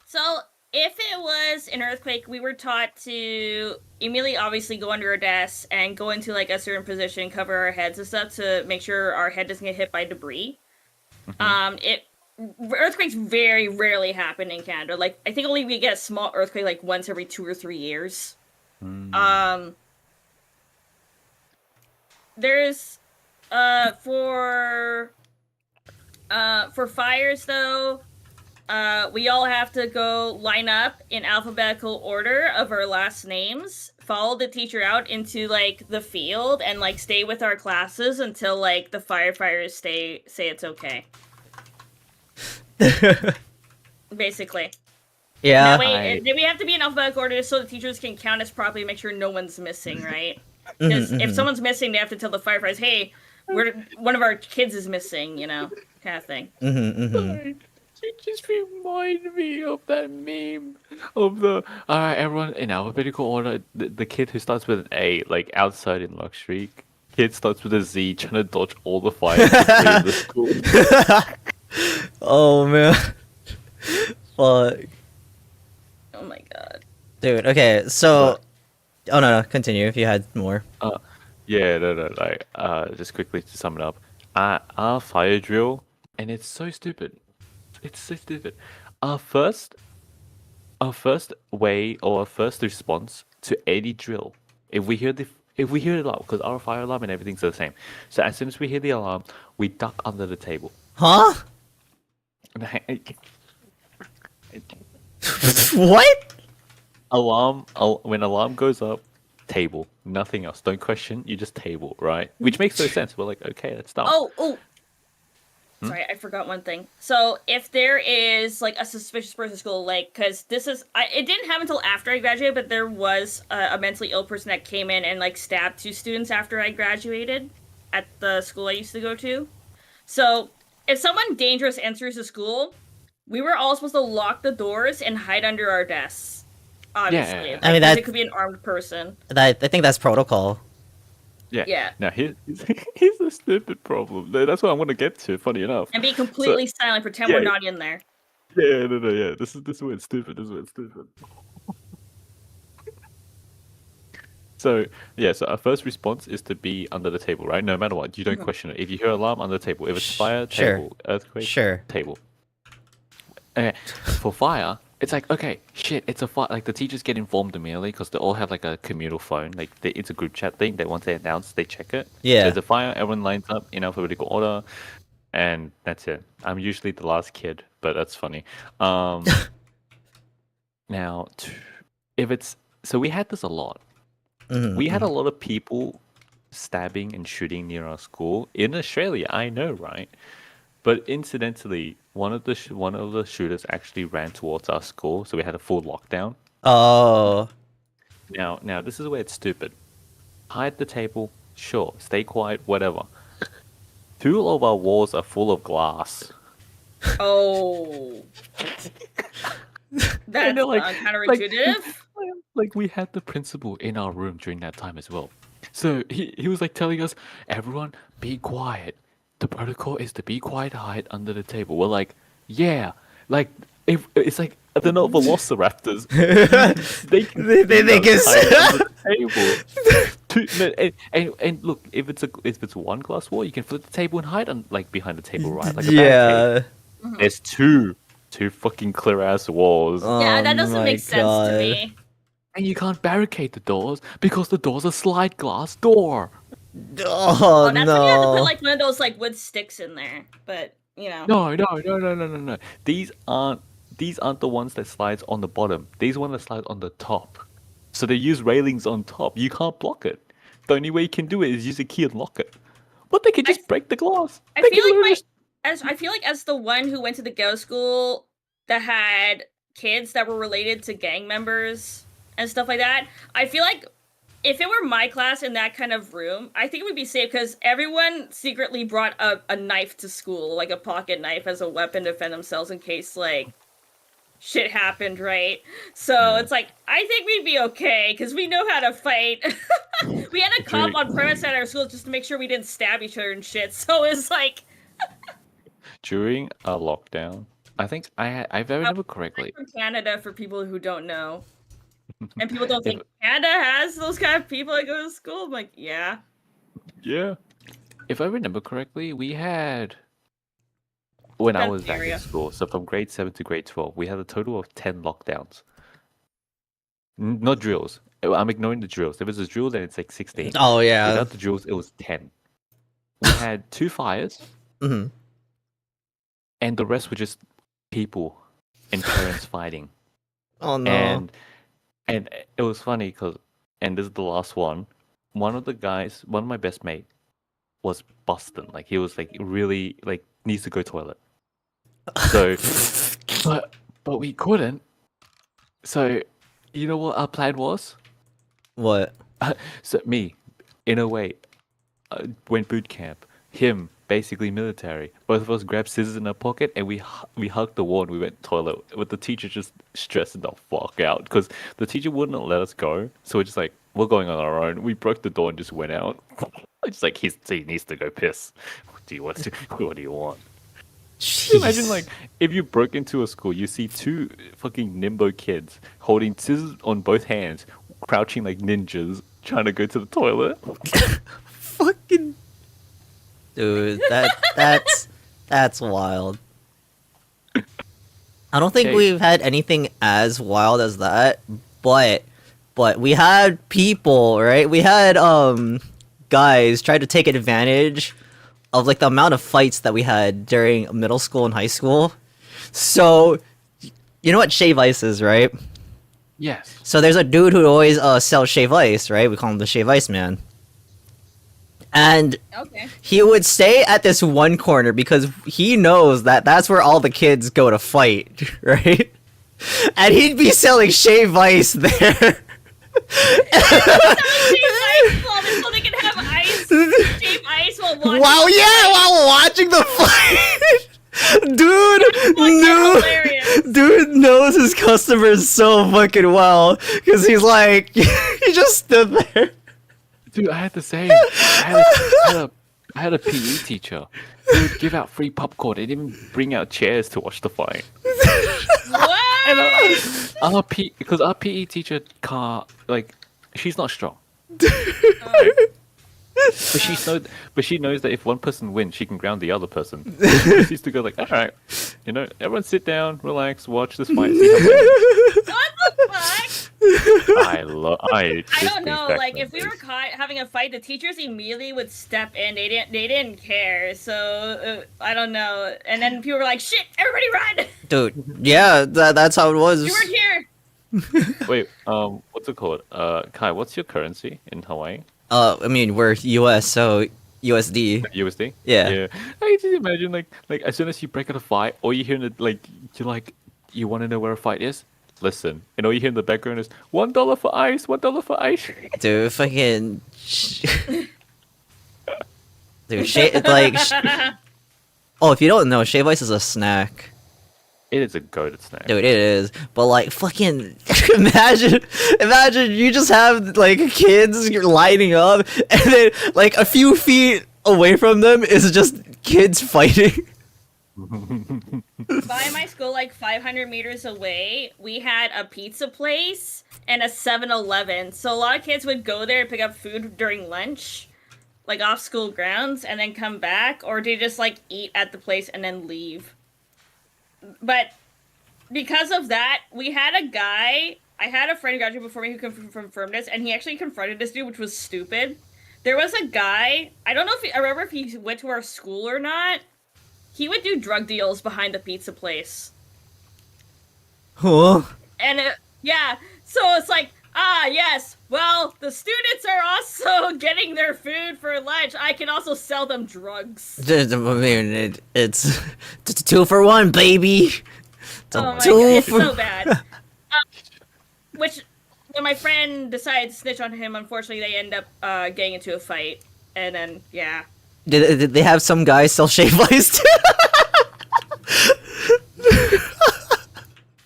So if it was an earthquake, we were taught to immediately obviously go under our desks and go into like a certain position, cover our heads and stuff to make sure our head doesn't get hit by debris. Earthquakes very rarely happen in Canada. Like, I think only we get a small earthquake like once every 2 or 3 years. There's for fires though, we all have to go line up in alphabetical order of our last names, follow the teacher out into like the field, and like stay with our classes until like the firefighters say it's okay. Basically. Yeah. That way, we have to be in alphabetical order so the teachers can count us properly and make sure no one's missing, right? Because if someone's missing, they have to tell the firefighters, hey, one of our kids is missing, you know, kind of thing. It just reminded me of that meme of the everyone in alphabetical order. The kid who starts with an A, like outside in luxury. Kid starts with a Z, trying to dodge all the fire debris in the school. Oh man. Fuck. Oh my god. Dude, okay, so oh no, continue if you had more. Yeah, no, like, just quickly to sum it up, our fire drill, and it's so stupid. It's so stupid. Our first, our first way or our first response to any drill, if we hear the alarm, because our fire alarm and everything's the same. So as soon as we hear the alarm, we duck under the table. Huh? What? When alarm goes up, table, nothing else. Don't question. You just table, right? Which makes no sense. We're like, okay, let's start. Oh. Sorry, I forgot one thing. So if there is like a suspicious person at school, like, because it didn't happen until after I graduated, but there was a mentally ill person that came in and like stabbed 2 students after I graduated at the school I used to go to. So if someone dangerous enters the school, we were all supposed to lock the doors and hide under our desks. Obviously, Yeah. I mean, because it could be an armed person. I think that's protocol. Yeah. Now here's the stupid problem. That's what I want to get to. Funny enough. And be completely silent, pretend we're not in there. Yeah, no, yeah. This is where it's stupid. This is where it's stupid. So our first response is to be under the table, right? No matter what, you don't question it. If you hear alarm, under the table. If it's fire, Sure. table. Earthquake, Sure. table. Okay, for fire, it's like, okay, shit, it's a fire. Like the teachers get informed immediately because they all have like a communal phone. Like it's a group chat thing. That once they announce, they check it. Yeah. There's a fire. Everyone lines up in alphabetical order, and that's it. I'm usually the last kid, but that's funny. Now, if it's so, we had this a lot. Mhm, We had a lot of people stabbing and shooting near our school in Australia. I know, right? But incidentally, one of the shooters actually ran towards our school, so we had a full lockdown. Oh. Now this is where it's stupid. Hide the table, sure. Stay quiet, whatever. 2 of our walls are full of glass. Oh. That's they're like- counterintuitive. Like we had the principal in our room during that time as well. So he was like telling us, everyone be quiet. The protocol is to be quiet, hide under the table. We're like, yeah. Like if it's like they're not velociraptors. they can hide under the table. And look, if it's one glass wall, you can flip the table and hide like behind the table, right? Like a barricade. Yeah. There's two fucking clear ass walls. Yeah, that Oh doesn't my make sense God. to me. And you can't barricade the doors because the door's a slide glass door. Oh, Oh, that's when you have to no. put like one of those like wood sticks in there. But you know. No. These aren't the ones that slides on the bottom. These ones that slide on the top. So they use railings on top. You can't block it. The only way you can do it is use a key and lock it. But they can just break the glass. I They feel can like literally I feel like as the one who went to the ghetto school that had kids that were related to gang members and stuff like that, I feel like if it were my class in that kind of room, I think it would be safe because everyone secretly brought a knife to school, like a pocket knife as a weapon to defend themselves in case like shit happened, right? So it's like, I think we'd be okay because we know how to fight. We had a cop on premise at our school just to make sure we didn't stab each other and shit. So it's like during a lockdown. I think if I remember correctly. I'm from Canada for people who don't know. And people don't think Canada has those kind of people that go to school. I'm like, yeah. Yeah. If I remember correctly, we had when I was back area. in school, so from grade 7 to grade 12, we had a total of 10 lockdowns. Not drills. I'm ignoring the drills. If it's a drill, then it's like 16. Oh, yeah. Without the drills, it was 10. We had 2 fires, hmm and the rest were just people and parents fighting. Oh, no. And it was funny because, and this is the last one. One of my best mate was busting. Like he was like really like needs to go toilet. So, but we couldn't. So, you know what our plan was? What? So me, in a way, went boot camp. Him, basically military. Both of us grabbed scissors in our pocket and we hugged the wall and we went toilet. With the teacher just stressing the fuck out because the teacher wouldn't let us go. So we're just like, we're going on our own. We broke the door and just went out. It's like he needs to go piss. What do you want? Imagine Jeez. like if you broke into a school, you see two fucking nimbo kids holding scissors on both hands, crouching like ninjas, trying to go to the toilet. Fucking dude, that's wild. I don't think Okay. we've had anything as wild as that, but we had people, right? We had guys try to take advantage of like the amount of fights that we had during middle school and high school. So you know what shave ice is, right? Yes. So there's a dude who always sells shave ice, right? We call him the shave ice man. And Okay. he would stay at this one corner because he knows that that's where all the kids go to fight, right? And he'd be selling shave ice there. Shave ice so they can have ice. Shave ice while watching. Wow, yeah, while watching the fight. Hilarious. Dude knows his customers so fucking well because he's like, he just stood there. Dude, I had the same. I had a PE teacher who would give out free popcorn and even bring out chairs to watch the fight. What? Because our PE teacher can't, like, she's not strong. But she knows that if one person wins, she can ground the other person. She used to go like, all right, everyone sit down, relax, watch this fight. See how What the fuck? I I don't know. Like, if we were caught having a fight, the teachers immediately would step in. They didn't care. So I don't know. And then people were like, "Shit, everybody run!" Dude, yeah, that's how it was. You weren't here. Wait, what's it called? Kai, what's your currency in Hawaii? I mean, we're US, so USD. USD? Yeah. Yeah. I just imagine like as soon as you break out a fight, all you hear in the you want to know where a fight is? Listen, and all you hear in the background is $1 for ice, $1 for ice. Dude, fucking. Dude, oh, if you don't know, shave ice is a snack. It is a goated snack. Dude, it is. But like, fucking, imagine you just have like kids lining up, and then like a few feet away from them is just kids fighting. By my school, like 500 meters away, we had a pizza place and a 7-Eleven. So a lot of kids would go there and pick up food during lunch, like off school grounds, and then come back, or they just like eat at the place and then leave. But because of that, we had a guy. I had a friend who graduated before me who confirmed this, and he actually confronted this dude, which was stupid. There was a guy. I don't know if I remember if he went to our school or not. He would do drug deals behind the pizza place. Huh? And yeah, so it's like, yes, well, the students are also getting their food for lunch. I can also sell them drugs. I mean, it's 2 for 1, baby. Oh my god, Two it's for- so bad. Which, when my friend decided to snitch on him, unfortunately, they end up getting into a fight. And then, yeah. Did they have some guys sell shave ice too?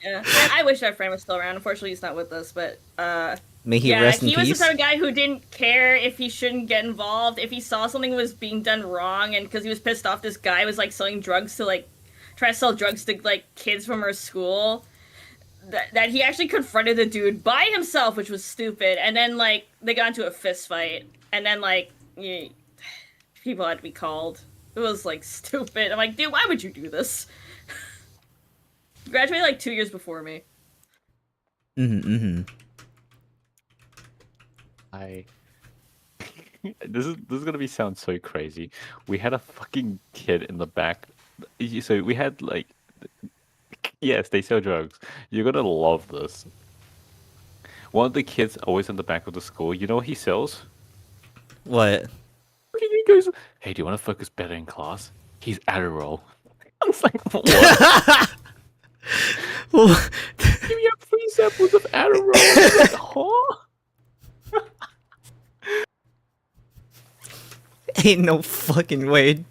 Yeah. And I wish that friend was still around. Unfortunately, he's not with us, but, May he yeah, rest in he was the peace. type of guy who didn't care if he shouldn't get involved. If he saw something was being done wrong, and because he was pissed off, this guy was like selling drugs to like try to sell drugs to like kids from our school. That he actually confronted the dude by himself, which was stupid. And then like they got into a fist fight, and then like people had to be called. It was like stupid. I'm like, dude, why would you do this? You graduated like 2 years before me. This is gonna sound so crazy. We had a fucking kid in the back. So we had like, yes, they sell drugs. You're gonna love this. One of the kids always in the back of the school. You know what he sells? What? He goes, "Hey, do you want to focus better in class?" He's Adderall. I was like, "What? Give me 3 samples of Adderall." I was like, huh? Ain't no fucking way.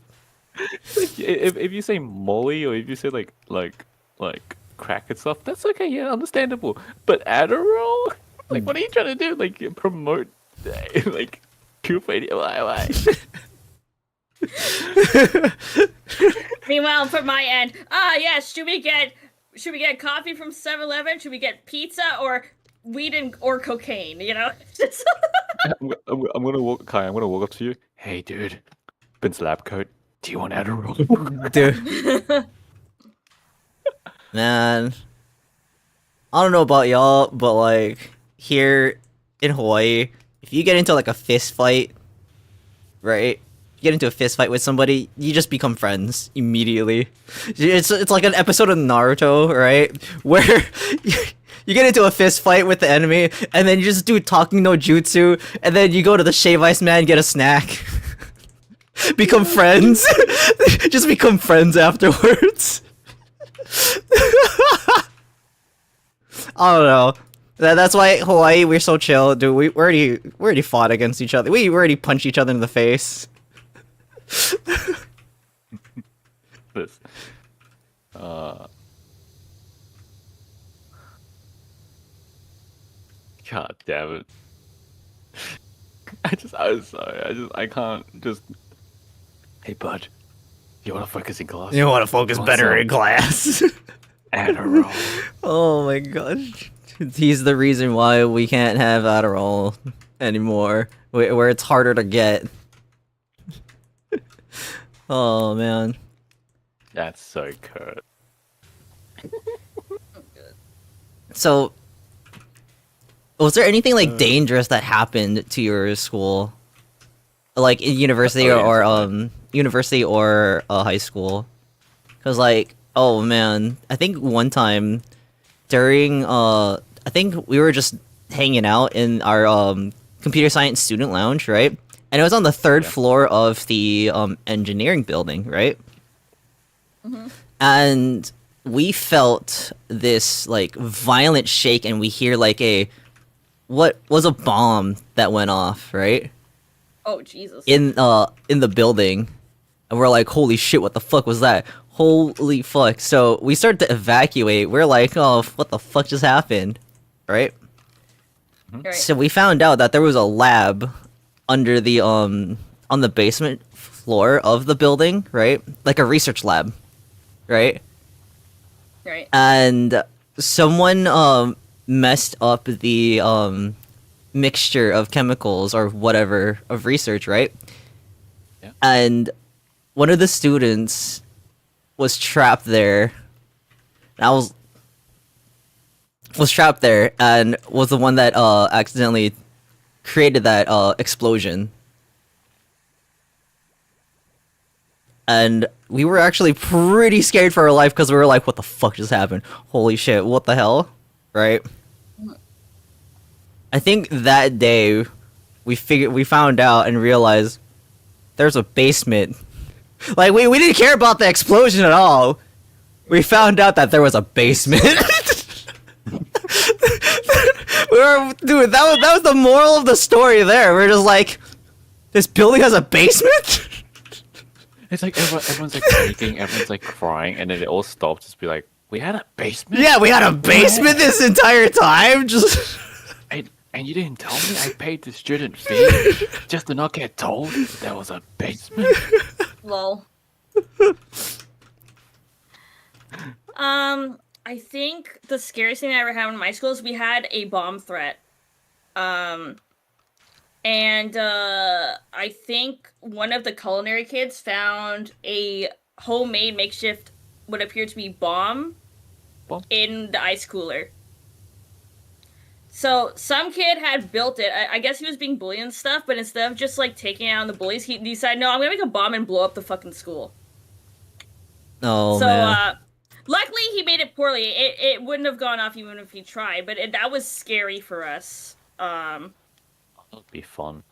If you say Molly or if you say like crack and stuff, that's okay, yeah, understandable. But Adderall, like, what are you trying to do? Like, promote like truth radio? Why? Meanwhile, from my end, yes, should we get coffee from 7-Eleven? Should we get pizza or weed or cocaine? You know, I'm gonna walk, Kai. I'm gonna walk up to you. Hey, dude, Ben's lab coat. Do you want Adderall? Dude, man, I don't know about y'all, but like here in Hawaii, if you get into like a fist fight, right? You get into a fist fight with somebody, you just become friends immediately. It's like an episode of Naruto, right? Where you get into a fist fight with the enemy, and then you just do talking no jutsu, and then you go to the Shave Ice Man, get a snack. Become friends. Just become friends afterwards. I don't know. That's why Hawaii, we're so chill, dude. We already fought against each other. We already punched each other in the face. This. God damn it. I'm sorry. I can't just. Hey, bud. You want to focus in class? You want to focus better in class. Adderall. Oh my gosh. He's the reason why we can't have Adderall anymore. Where it's harder to get. Oh man. That's so good. So, was there anything like dangerous that happened to your school, like in university university or high school? Because like, oh man, I think one time during I think we were just hanging out in our computer science student lounge, right? And it was on the third floor of the engineering building, right? Mm-hmm. And we felt this like violent shake, and we hear like what was a bomb that went off, right? Oh Jesus! In the building, and we're like, holy shit, what the fuck was that? Holy fuck! So we started to evacuate. We're like, oh, what the fuck just happened, right? Right. So we found out that there was a lab under the on the basement floor of the building, right? Like a research lab, right? Right. And someone messed up the mixture of chemicals or whatever of research, right? Yeah. And one of the students was trapped there. And I was trapped there and was the one that accidentally created that explosion. And we were actually pretty scared for our life because we were like, what the fuck just happened? Holy shit, what the hell? Right? I think that day we found out and realized there's a basement. Like we didn't care about the explosion at all. We found out that there was a basement. Dude, that was the moral of the story there. We're just like, this building has a basement? It's like everyone's like panicking, everyone's like crying, and then it all stops. Just be like, we had a basement? Yeah, we had a basement this entire time? Just... And you didn't tell me I paid the student fee just to not get told there was a basement? Lol. I think the scariest thing I ever had in my school is we had a bomb threat. And I think one of the culinary kids found a homemade makeshift what appeared to be bomb in the ice cooler. So some kid had built it. I guess he was being bullied and stuff, but instead of just like taking out the bullies, he decided, no, I'm gonna make a bomb and blow up the fucking school. Oh, man. Luckily he made it poorly. It wouldn't have gone off even if he tried, but that was scary for us. That'd be fun.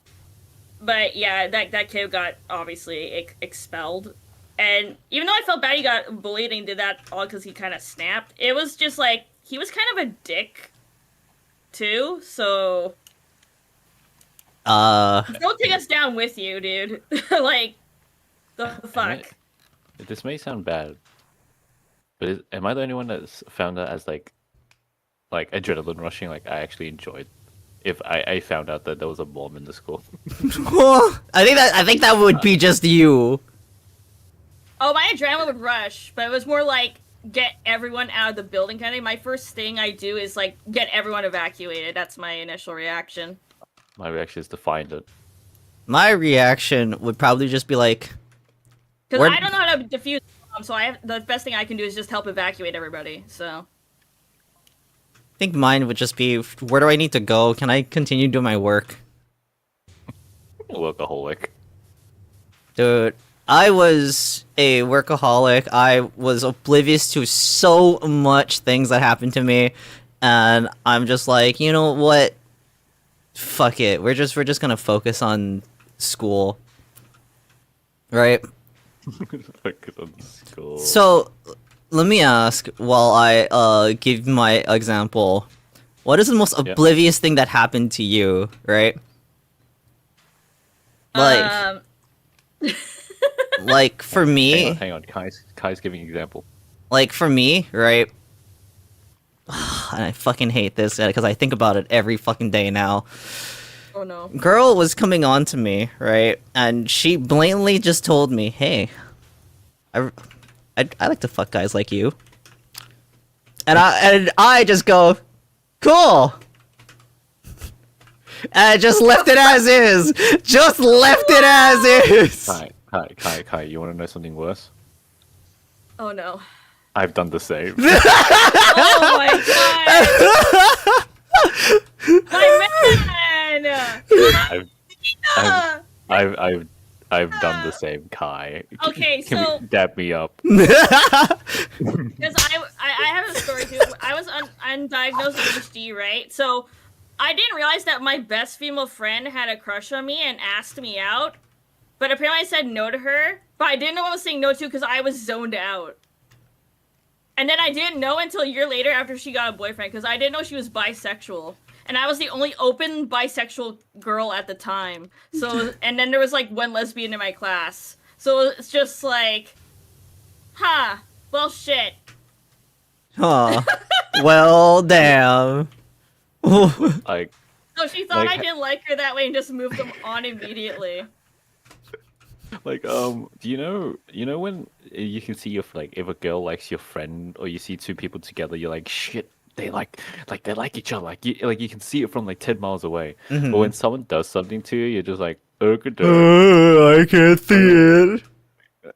But yeah, that kid got obviously expelled. And even though I felt bad he got bullied and did that all because he kind of snapped, it was just like, he was kind of a dick too, so... Don't take us down with you, dude. Like, the fuck? This may sound bad, but am I the only one that's found that as like adrenaline rushing? Like, I actually enjoyed if I found out that there was a bomb in the school. I think that would be just you. Oh, my adrenaline would rush, but it was more like get everyone out of the building kind of thing. My first thing I do is like get everyone evacuated. That's my initial reaction. My reaction is to find it. My reaction would probably just be like, Because Where- I don't know how to defuse the bomb, so the best thing I can do is just help evacuate everybody. So I think mine would just be, where do I need to go? Can I continue doing my work? Workaholic. Dude, I was a workaholic. I was oblivious to so much things that happened to me, and I'm just like, you know what? Fuck it. We're just gonna focus on school, right? Focus on school. So, let me ask while I give my example. What is the most oblivious thing that happened to you, right? Like, like for me, hang on. Kai's giving an example. like for me, right? And I fucking hate this because I think about it every fucking day now. oh no. Girl was coming on to me, right? And she blatantly just told me, "Hey, I like to fuck guys like you." And I just go, "Cool." And I just left it as is. Just left it as is. Kai, you want to know something worse? Oh no. I've done the same. Oh my god. My man. I've done the same, Kai. Okay, Can so- we dab me up? Because I have a story too. I was undiagnosed with ADHD, right? So I didn't realize that my best female friend had a crush on me and asked me out. But apparently I said no to her. But I didn't know what I was saying no to because I was zoned out. And then I didn't know until a year later after she got a boyfriend because I didn't know she was bisexual. And I was the only open bisexual girl at the time. So, and then there was like one lesbian in my class. So it's just like, well, shit. Huh. Well, damn. Like, So she thought Like- I didn't like her that way and just moved them on immediately. do you know when you can see if a girl likes your friend or you see two people together, you're like, shit, they like each other. You can see it from like 10 miles away. Mhm. But when someone does something to you, you're just like, I can't see it.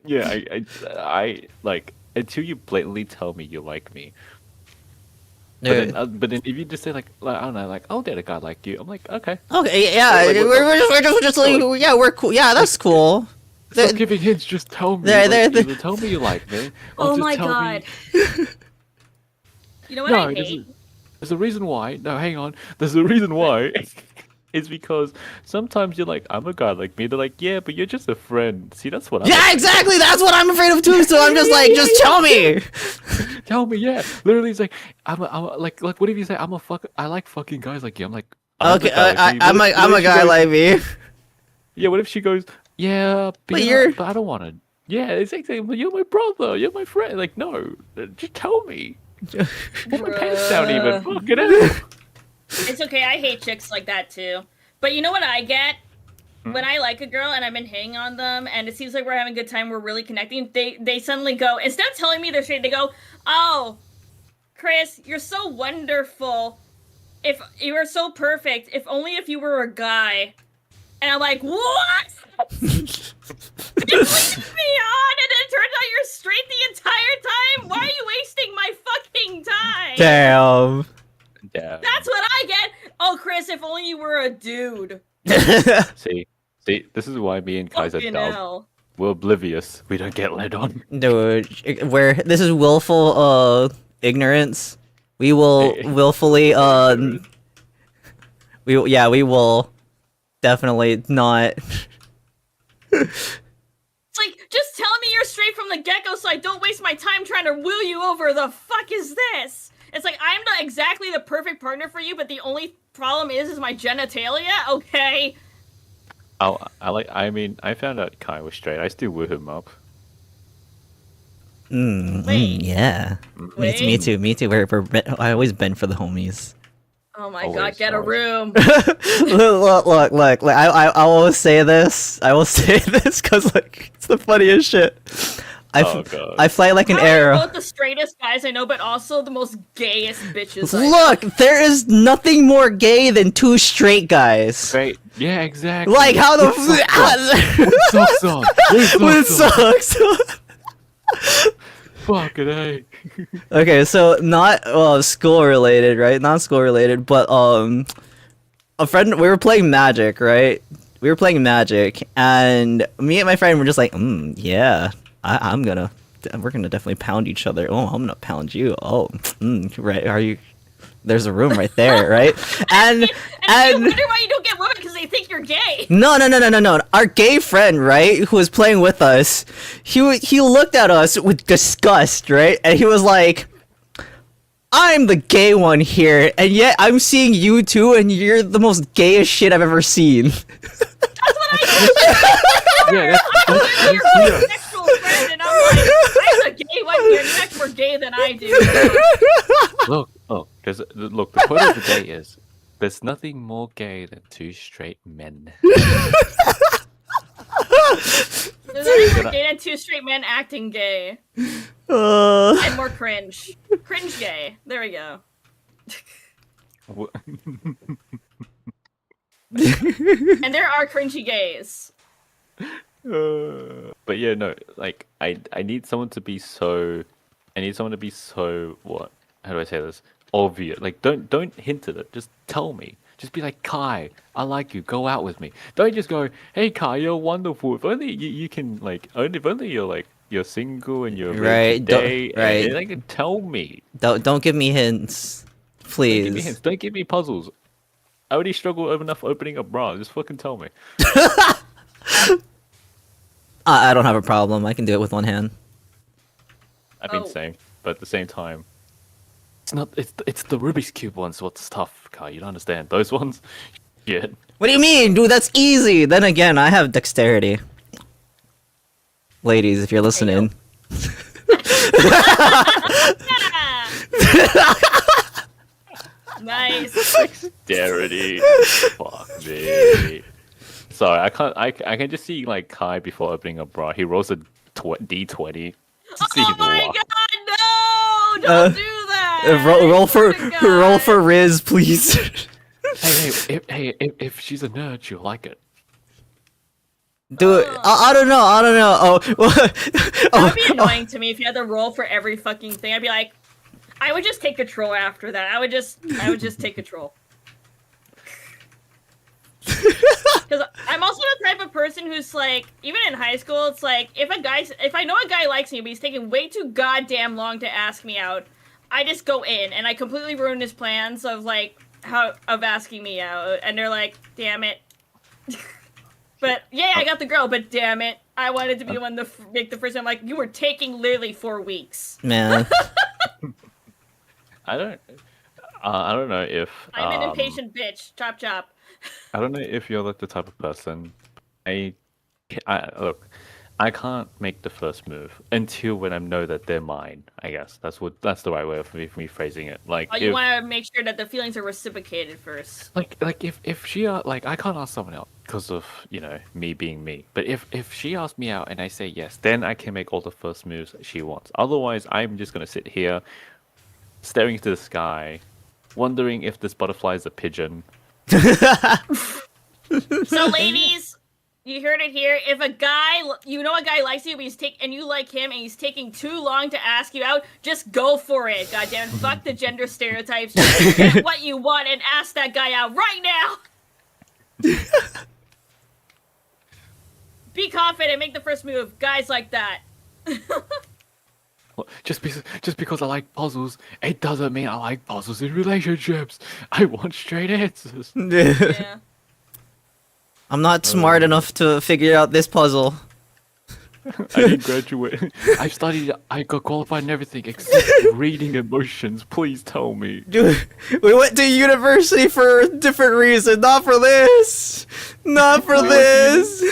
yeah, I like until you blatantly tell me you like me. Dude. But then if you just say like I don't know, like, I'll date a guy like you, I'm like, okay. Okay, yeah, Like, what- we're just like, yeah, we're cool. Yeah, that's cool. Stop giving hints, just tell me. There- Either tell me you like me. Or Oh just my tell god. Me... You know what No, I hate? there's a reason why. No, hang on. There's a reason why. It's because sometimes you're like, I'm a guy like me. They're like, yeah, but you're just a friend. See, that's what I'm Yeah, exactly. That's what I'm afraid of too. So I'm just like, just tell me. Tell me, yeah. Literally, it's like, I'm like, what if you say, I like fucking guys like you? I'm like, I'm Okay, a guy like you. I'm What if a she guy goes- like me. Yeah, what if she goes, yeah, But you're- but I don't want to. Yeah, it's exactly. But you're my brother. You're my friend. Like, no, just tell me. Put my pants down, even. Fuck it out. It's okay, I hate chicks like that too. But you know what I get? When I like a girl and I've been hitting on them and it seems like we're having a good time, we're really connecting, they suddenly go, instead of telling me they're straight, they go, oh, Chris, you're so wonderful. If you were so perfect, if only if you were a guy. And I'm like, what? It's leading me on and it turns out you're straight the entire time? Why are you wasting my fucking time? Damn. Yeah. That's what I get. Oh, Chris, if only you were a dude. See, this is why me and Kai's are Fucking dumb. hell. We're oblivious. We don't get led on. Dude, this is willful ignorance. We will willfully we will definitely not. It's like, just tell me you're straight from the get-go so I don't waste my time trying to woo you over. The fuck is this? It's like, I'm not exactly the perfect partner for you, but the only problem is my genitalia? Okay. I found out Kai was straight. I still woo him up. Wait. Yeah. Wait. Me too. I always been for the homies. Oh my Always, god, get a always. room. Look. I will say this. I will say this because like it's the funniest shit. Oh, God. I fly like an How are you arrow. both the straightest guys I know, but also the most gayest bitches I know. Look, there is nothing more gay than two straight guys. Great. Yeah, exactly. Like how the Socks on. with socks. Fucking A. Okay, so not school related, right? Not school related, but a friend, we were playing Magic, right? We were playing Magic, and me and my friend were just like, yeah, we're gonna definitely pound each other. Oh, I'm gonna pound you. Oh, right? Are you? There's a room right there, right? And you wonder why you don't get women because they think you're gay. no. Our gay friend, right, who was playing with us, he looked at us with disgust, right, and he was like, I'm the gay one here, and yet I'm seeing you two, and you're the most gayest shit I've ever seen. That's what I do. Yeah, I'm your homosexual friend, and I'm like, I'm the gay one here. You act more gay than I do. Look, the quote of the day is, there's nothing more gay than two straight men. There's nothing more gay than two straight men acting gay. And more cringe. Cringe gay. There we go. And there are cringy gays. But yeah, no, like I need someone to be so, what? How do I say this? Obvious. Like don't hint at it. Just tell me. Just be like, Kai, I like you. Go out with me. Don't just go, hey Kai, you're wonderful. If only you can like, if only you're like you're single and you're Right, day, right. and they can tell me. Don't give me hints, please. Don't give me hints. Don't give me puzzles. I already struggle enough opening a bra. Just fucking tell me. I don't have a problem. I can do it with one hand. I mean, same, but at the same time, it's not. It's the Rubik's Cube ones. What's tough, Kai? You don't understand those ones. Shit. What do you mean, dude? That's easy. Then again, I have dexterity. Ladies, if you're listening. Nice. Dexterity. Fuck me. Sorry, I can just see like Kai before opening a bra. He rolls a d20 to see Oh the my luck. god, no! Don't do that! Roll for Riz, please. Hey, if she's a nerd, she'll like it. Do it. I don't know. Oh, That would be annoying to me if you had to roll for every fucking thing. I'd be like, I would just take control after that. I would just take control. Because I'm also the type of person who's like, even in high school, it's like, if I know a guy likes me, but he's taking way too goddamn long to ask me out, I just go in, and I completely ruin his plans of asking me out, and they're like, damn it. But, yeah, I got the girl, but damn it, I wanted to be the one to make the first time. Like, you were taking literally 4 weeks. man. I don't know if I'm an impatient bitch. Chop chop. I don't know if you're like the type of person. Look, I can't make the first move until when I know that they're mine. I guess that's the right way of me phrasing it. Like, Oh, you want to make sure that the feelings are reciprocated first. like if she like I can't ask someone out because of me being me. But if she asks me out and I say yes, then I can make all the first moves that she wants. Otherwise, I'm just gonna sit here, staring into the sky, wondering if this butterfly is a pigeon. So, ladies, you heard it here. If a guy likes you, but and you like him, and he's taking too long to ask you out, just go for it. Goddamn, fuck the gender stereotypes. Just get what you want and ask that guy out right now. Be confident. Make the first move. Guys like that. Just because I like puzzles, it doesn't mean I like puzzles in relationships. I want straight answers. Yeah. I'm not smart enough to figure out this puzzle. I didn't graduate. I studied. I got qualified in everything except reading emotions. Please tell me. Dude, we went to university for a different reason. Not for this. Not for this.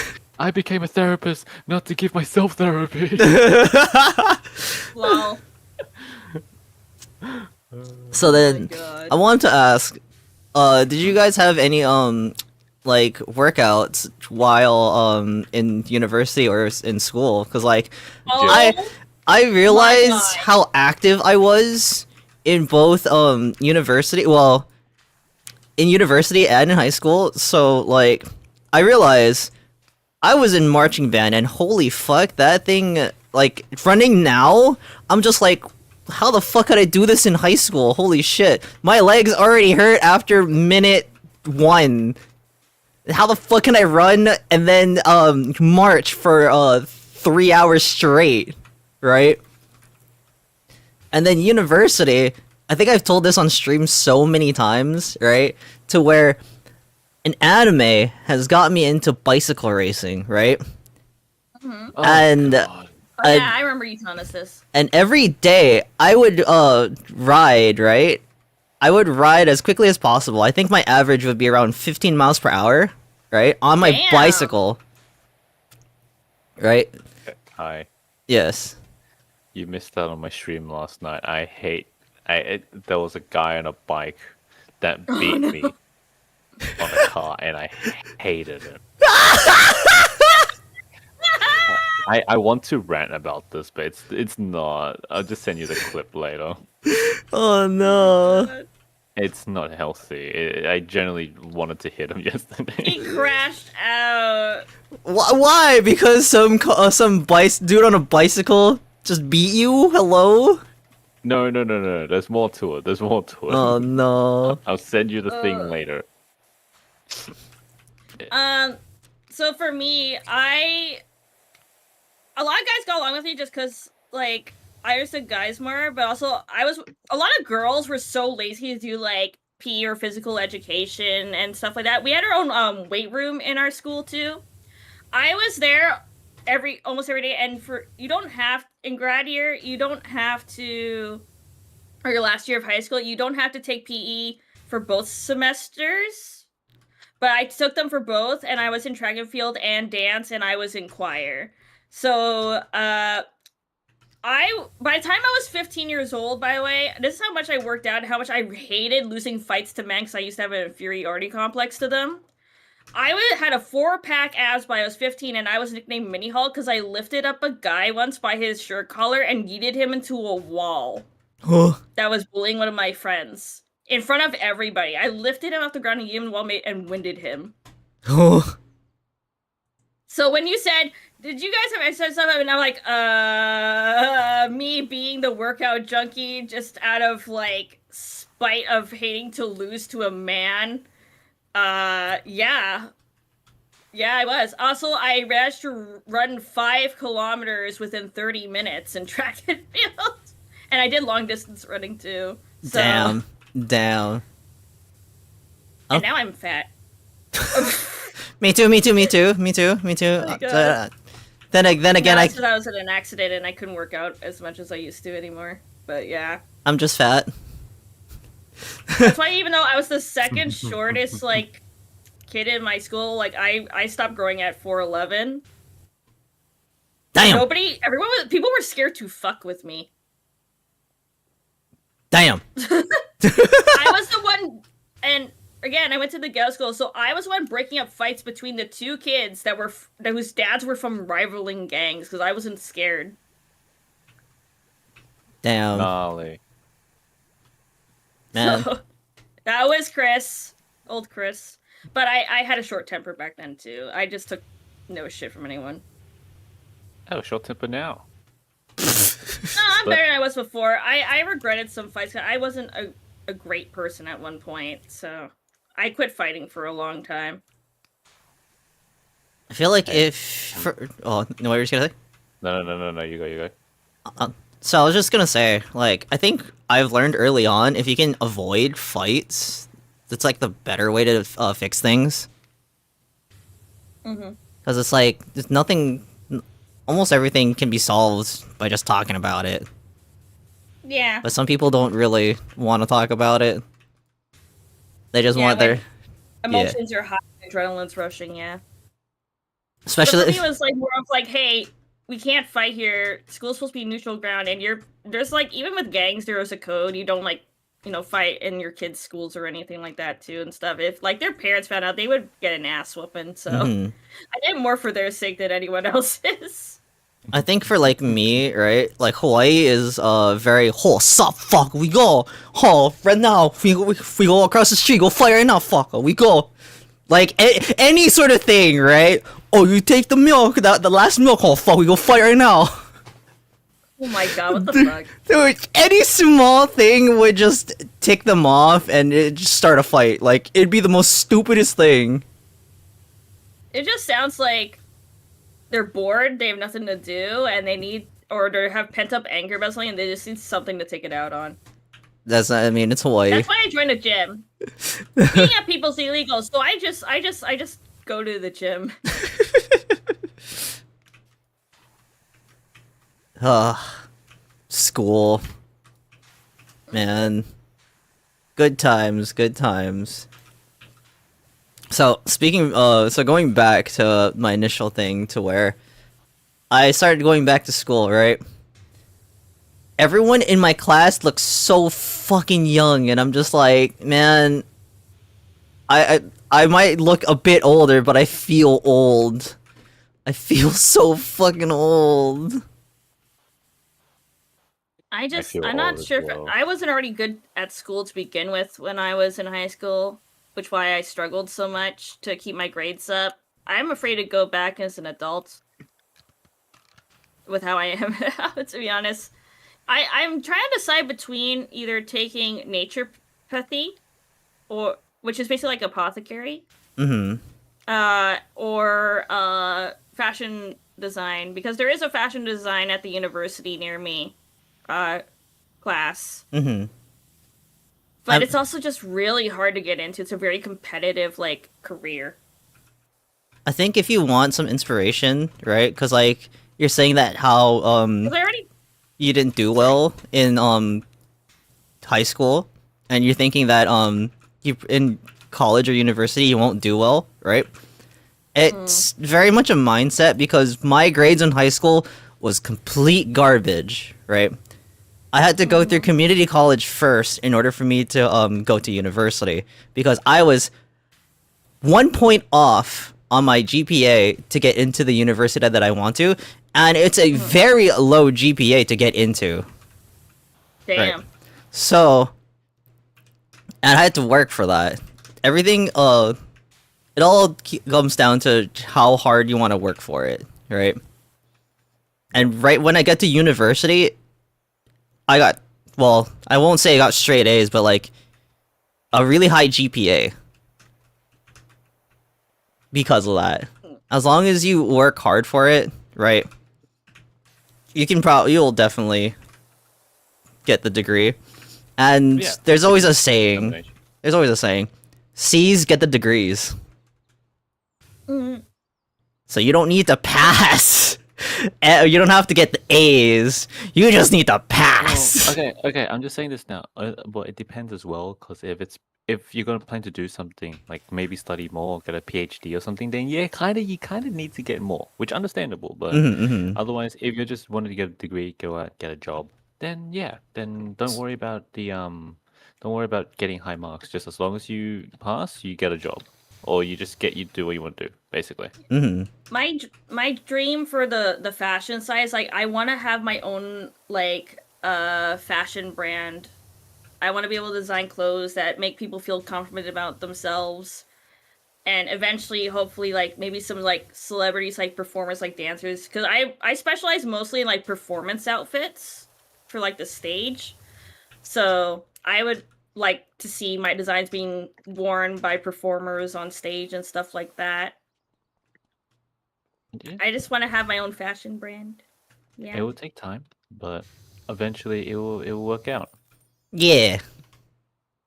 I became a therapist not to give myself therapy. Lol. So then, God. I wanted to ask, did you guys have any like workouts while in university or in school, because like Oh, I realized God. how active I was in both university, well, in university and in high school. So like I realized I was in marching band, and holy fuck, that thing, like running now, I'm just like, how the fuck could I do this in high school? Holy shit, my legs already hurt after minute 1. How the fuck can I run and then march for 3 hours straight, right? And then university, I think I've told this on stream so many times, right? To where an anime has got me into bicycle racing, right? Mhm. Oh, And God. Oh, yeah, I remember you telling us this. and every day I would ride, right? I would ride as quickly as possible. I think my average would be around 15 miles per hour, right? On my Damn. bicycle. Right? Hi. Yes. You missed out on my stream last night. There was a guy on a bike that beat me on a car, and I hated him. I want to rant about this, but it's not. I'll just send you the clip later. Oh no. It's not healthy. I generally wanted to hit him yesterday. He crashed out. Why? Because some dude on a bicycle just beat you? Hello? No. There's more to it. Oh no. I'll send you the thing later. So for me, a lot of guys got along with me just because, like, I understood guys more, but also a lot of girls were so lazy to do, like, PE or physical education and stuff like that. We had our own weight room in our school, too. I was there almost every day, and in grad year, you don't have to, or your last year of high school, you don't have to take PE for both semesters. But I took them for both, and I was in track and field and dance, and I was in choir. So, by the time I was 15 years old, by the way, this is how much I worked out, how much I hated losing fights to men, because I used to have an inferiority complex to them. I had a 4-pack abs by I was 15, and I was nicknamed Mini Hulk because I lifted up a guy once by his shirt collar and yeeted him into a wall that was bullying one of my friends. In front of everybody. I lifted him off the ground and yeeted him in the wall and winded him. So when you said, did you guys have exercise stuff? And I'm like, me being the workout junkie just out of, like, spite of hating to lose to a man. Yeah. Yeah, I was. Also, I managed to run 5 kilometers within 30 minutes in track and field. And I did long distance running too. So, Damn. And now I'm fat. Me too. Oh my God. Then again, That's because I was in an accident and I couldn't work out as much as I used to anymore. But yeah. I'm just fat. That's why even though I was the second shortest, like, kid in my school, like, I stopped growing at 4'11". Damn. People were scared to fuck with me. Damn. I was the one, and again, I went to the ghetto school, so I was the one breaking up fights between the 2 kids whose dads were from rivaling gangs, because I wasn't scared. Damn. Gnarly. Man. So, that was Chris. Old Chris. But I had a short temper back then, too. I just took no shit from anyone. Oh, short temper now. No, I'm better than I was before. I regretted some fights. I wasn't a great person at one point, so I quit fighting for a long time. I feel like oh, no, what were you gonna say? No, you go. So I was just gonna say, like, I think I've learned early on, if you can avoid fights, that's like the better way to fix things. Because it's like, there's nothing, almost everything can be solved by just talking about it. Yeah. But some people don't really want to talk about it. They just want their emotions are high, adrenaline's rushing, yeah. Especially for me, it was like more of like, hey, we can't fight here. School's supposed to be neutral ground, and there's like, even with gangs, there is a code. You don't like fight in your kids' schools or anything like that too and stuff. If like their parents found out, they would get an ass whooping. So Mhm. I did more for their sake than anyone else's. I think for like me, right? Like Hawaii is very sup fuck we go right now we go across the street go fight right now fuck we go like any sort of thing, right? Oh, you take the milk the last milk fuck we go fight right now. Oh my god, what the fuck? Dude, any small thing would just tick them off and it just start a fight. Like it'd be the most stupidest thing. It just sounds like they're bored, they have nothing to do, and they have pent up anger about something, and they just need something to take it out on. That's not. I mean, it's Hawaii. That's why I joined a gym. Being at people's illegal, so I just go to the gym. School. Man. Good times, good times. So, so going back to my initial thing to where I started going back to school, right? Everyone in my class looks so fucking young, and I'm just like, man, I might look a bit older, but I feel old. I feel so fucking old. feel I'm not old as sure well. if I wasn't already good at school to begin with when I was in high school, which why I struggled so much to keep my grades up. I'm afraid to go back as an adult with how I am now, to be honest. I'm trying to decide between either taking naturopathy, or which is basically like apothecary, Mm-hmm. or fashion design, because there is a fashion design at the university near me class. Mm-hmm. But it's also just really hard to get into. It's a very competitive like career. I think if you want some inspiration, right? Because like you're saying that how 'Cause I already you didn't do well in high school, and you're thinking that you in college or university you won't do well, right? It's very much a mindset because my grades in high school was complete garbage, right? I had to go through community college first in order for me to go to university because I was 1 point off on my GPA to get into the university that I want to, and it's a very low GPA to get into. damn. So, and I had to work for that. Everything, it all comes down to how hard you want to work for it, right? And right when I get to university, well, I won't say I got straight A's, but like a really high GPA because of that. As long as you work hard for it, right? You'll definitely get the degree. And Yeah. there's always a saying. Combination. There's always a saying. C's get the degrees. Mhm. So you don't need to pass. You don't have to get the A's. You just need to pass. Okay. I'm just saying this now, but it depends as well. Because if you're gonna plan to do something like maybe study more, or get a PhD or something, then yeah, you kind of need to get more, which understandable. But otherwise, if you just wanted to get a degree, go out get a job, then yeah, then don't worry about getting high marks. Just as long as you pass, you get a job, or you do what you want to do, basically. My dream for the fashion side is like I want to have my own like fashion brand. I want to be able to design clothes that make people feel confident about themselves, and eventually, hopefully, like maybe some like celebrities, like performers, like dancers. Because I specialize mostly in like performance outfits for like the stage, so I would like to see my designs being worn by performers on stage and stuff like that. Yeah. I just want to have my own fashion brand. It Yeah. will take time, but eventually it will work out. Yeah.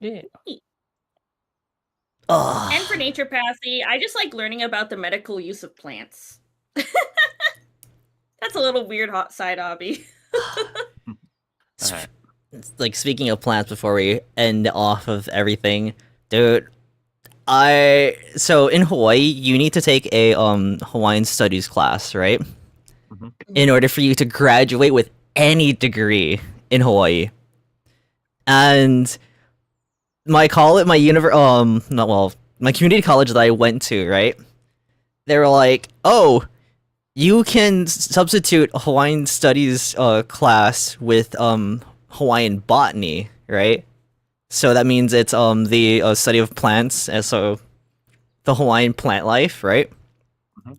Yeah. And for naturopathy, I just like learning about the medical use of plants. That's a little weird side hobby. Alright. Like speaking of plants before we end off of everything, dude, so in Hawaii you need to take a Hawaiian studies class, right? In order for you to graduate with any degree in Hawaii. And my college, not well, my community college that I went to, right? They were like, "Oh, you can substitute a Hawaiian studies class with Hawaiian botany, right? So that means it's the study of plants, and so the Hawaiian plant life, right?" Mhm.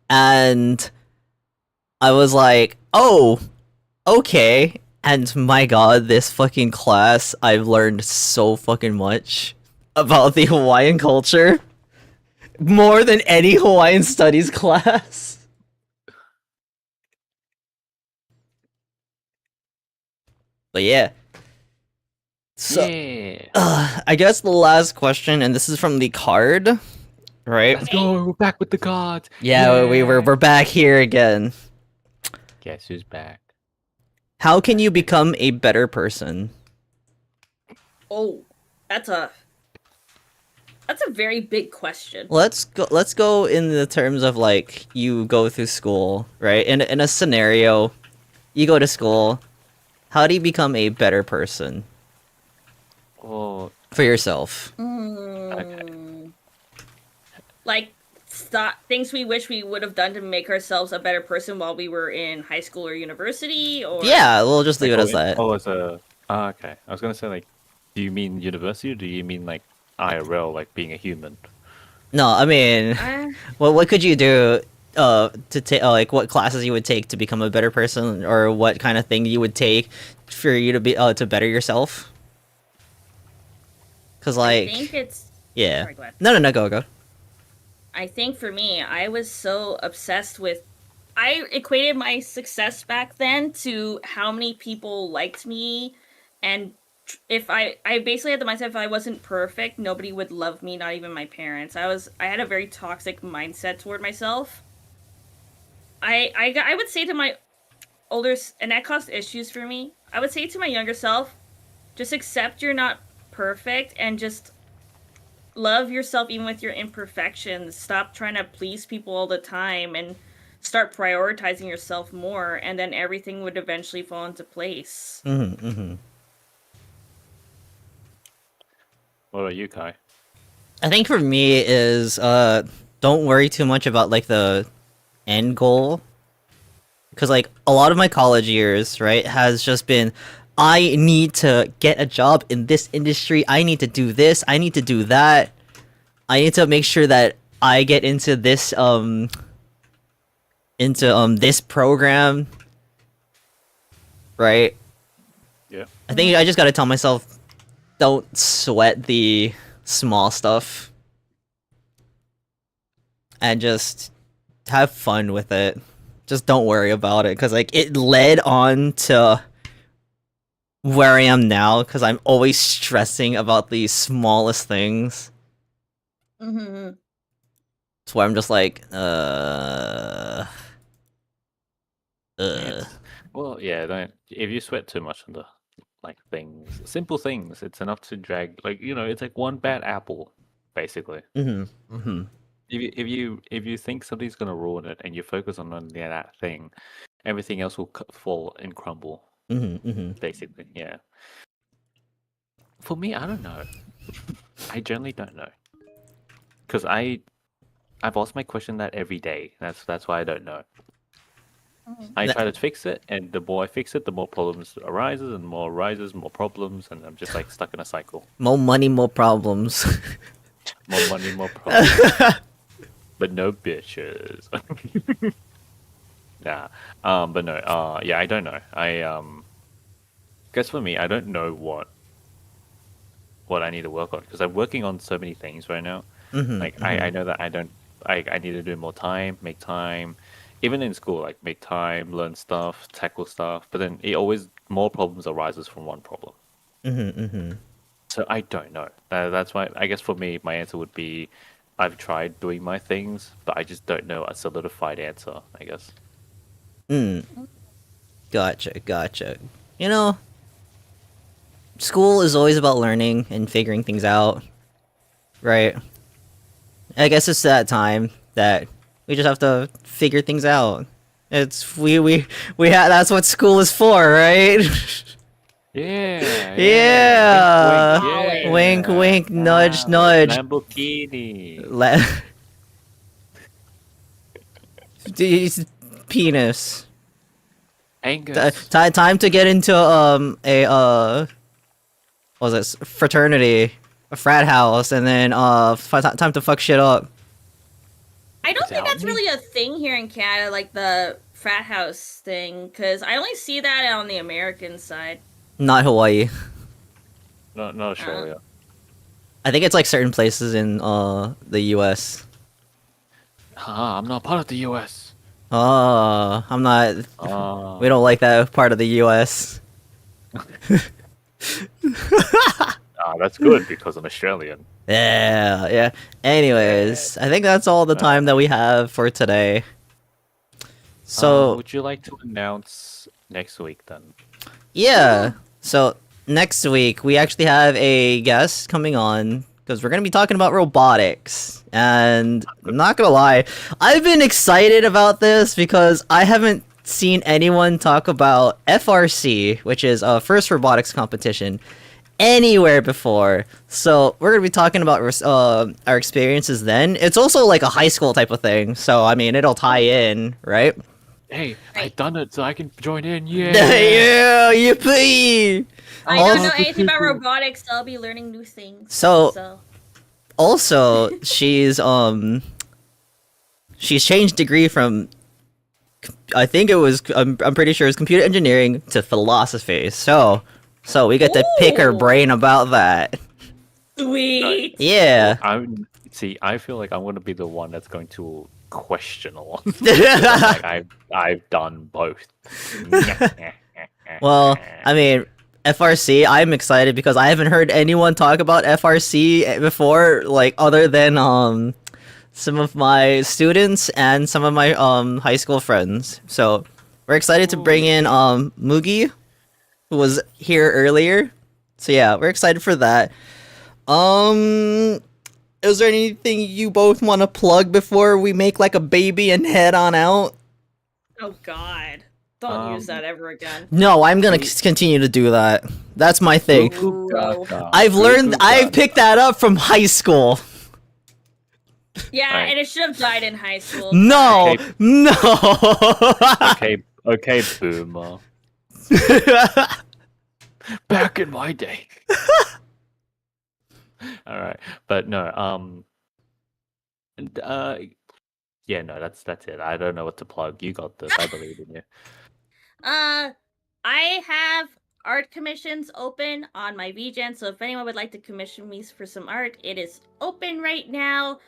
And I was like, "Oh, okay." And my god, this fucking class, I've learned so fucking much about the Hawaiian culture. More than any Hawaiian studies class. But yeah. So, Yeah. I guess the last question, and this is from the card, right? Let's go. We're back with the cards. Yeah, we're back here again. Guess who's back? How can you become a better person? Oh, that's a very big question. Let's go in the terms of like you go through school, right? In a scenario, you go to school. How do you become a better person Oh, for yourself? Like things we wish we would have done to make ourselves a better person while we were in high school or university, or Yeah, we'll just leave it as that. Oh, as a. Okay. I was gonna say like, do you mean university or do you mean like IRL, like being a human? No, I mean, well, what could you do to take like what classes you would take to become a better person, or what kind of thing you would take for you to be to better yourself? Because like, I think it's yeah, Sorry, go ahead. no, go. I think for me, I was so obsessed with. I equated my success back then to how many people liked me, and if I basically had the mindset if I wasn't perfect, nobody would love me, not even my parents. I had a very toxic mindset toward myself. I would say to my and that caused issues for me. I would say to my younger self, just accept you're not perfect and just love yourself even with your imperfections. Stop trying to please people all the time and start prioritizing yourself more, and then everything would eventually fall into place. What about you, Kai? I think for me is don't worry too much about like the end goal, because like a lot of my college years, right, has just been I need to get a job in this industry. I need to do this. I need to do that. I need to make sure that I get into this this program, right? Yeah. I think I just got to tell myself don't sweat the small stuff and just have fun with it. Just don't worry about it, because like it led on to where I am now, because I'm always stressing about the smallest things. Mm-hmm. That's why I'm just like, Well, yeah. Don't if you sweat too much on the like things, simple things, it's enough to drag. Like it's like one bad apple, basically. If you think something's gonna ruin it and you focus on only that thing, everything else will fall and crumble. Basically, yeah. For me, I don't know. I generally don't know, because I've asked my question that every day. That's why I don't know. I try to fix it, and the more I fix it, the more problems arises, and more arises, more problems, and I'm just like stuck in a cycle. More money, more problems. More money, more problems, but no bitches. Nah. But no. Yeah, I don't know. Guess for me, I don't know what I need to work on, because I'm working on so many things right now. I know that I don't. I need to do more time, make time. Even in school, like make time, learn stuff, tackle stuff. But then it always more problems arises from one problem. So I don't know. That's why I guess for me, my answer would be, I've tried doing my things, but I just don't know a solidified answer, I guess. Gotcha. You know, school is always about learning and figuring things out, right? I guess it's that time that we just have to figure things out. It's we that's what school is for, right? Yeah. Yeah. Wink, wink, yeah. Wink, wink, nudge, Ah, nudge. Lamborghini. Penis. Angus. Time to get into a what was it, fraternity, a frat house, and then time to fuck shit up. I don't think Without that's me? really a thing here in Canada, like the frat house thing, because I only see that on the American side. Not Hawaii. No, not Australia. I think it's like certain places in the U.S. I'm not part of the US. Oh, I'm not. We don't like that part of the U.S. That's good because I'm Australian. Yeah, yeah. Anyways, I think that's all the time that we have for today. So, would you like to announce next week then? yeah. So, next week, we actually have a guest coming on because we're going to be talking about robotics. And I'm not going to lie, I've been excited about this because I haven't seen anyone talk about FRC, which is a first robotics competition, anywhere before. So we're gonna be talking about our experiences then. It's also like a high school type of thing, so I mean it'll tie in, right? Hey, I've done it, so I can join in. Yeah. Yeah, yippee! I don't Also- know anything about robotics, so I'll be learning new things. So- Also, she's changed degree from I think it was I'm pretty sure it's computer engineering to philosophy. So we get to pick her Ooh. brain about that. Sweet. Yeah. I feel like I'm gonna be the one that's going to question a lot. Like I've done both. Well, I mean, FRC, I'm excited because I haven't heard anyone talk about FRC before, like other than some of my students and some of my high school friends. So we're excited to bring in Mugi, who was here earlier. So yeah, we're excited for that. Is there anything you both want to plug before we make like a baby and head on out? Oh God! Don't use that ever again. No, I'm gonna continue to do that. That's my thing. I've picked that up from high school. Yeah, Alright. and it should have died in high school. No, Okay. no. Okay, boomer. Back in my day. All right, but no. Yeah, no. That's it. I don't know what to plug. You got this. I believe in you. I have art commissions open on my VGen, so if anyone would like to commission me for some art, it is open right now.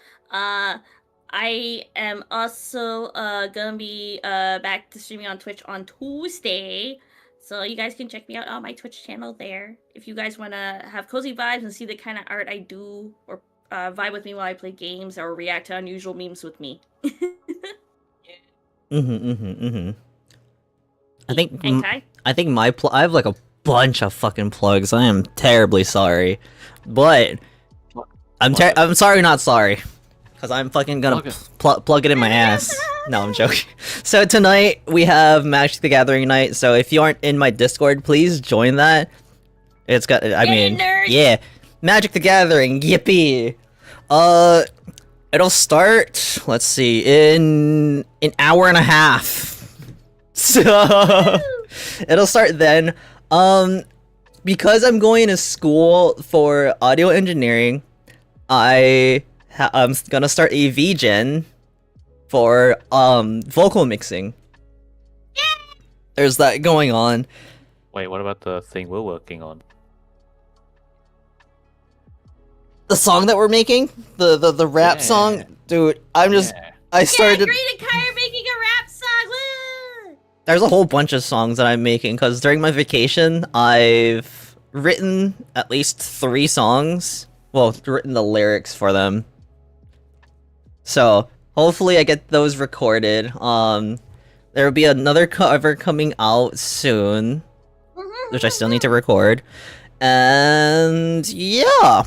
I am also gonna be back to streaming on Twitch on Tuesday, so you guys can check me out on my Twitch channel there. If you guys want to have cozy vibes and see the kind of art I do, or vibe with me while I play games, or react to unusual memes with me. I think Hang tight. I think I have like a bunch of fucking plugs. I am terribly sorry, but I'm sorry, not sorry, because I'm fucking gonna plug it in my ass. No, I'm joking. So tonight we have Magic the Gathering night. So if you aren't in my Discord, please join that. It's got. I mean, nerds! yeah, Magic the Gathering. Yippee! It'll start. Let's see, in an hour and a half. So it'll start then. Because I'm going to school for audio engineering, I'm gonna start a VGen for vocal mixing. There's that going on. Wait, what about the thing we're working on? The song that we're making, the rap song, dude. I started. Yeah, Green and Kai are making a rap song. Woo! There's a whole bunch of songs that I'm making because during my vacation, I've written at least 3 songs. Well, written the lyrics for them. So hopefully I get those recorded. There will be another cover coming out soon, which I still need to record. And yeah.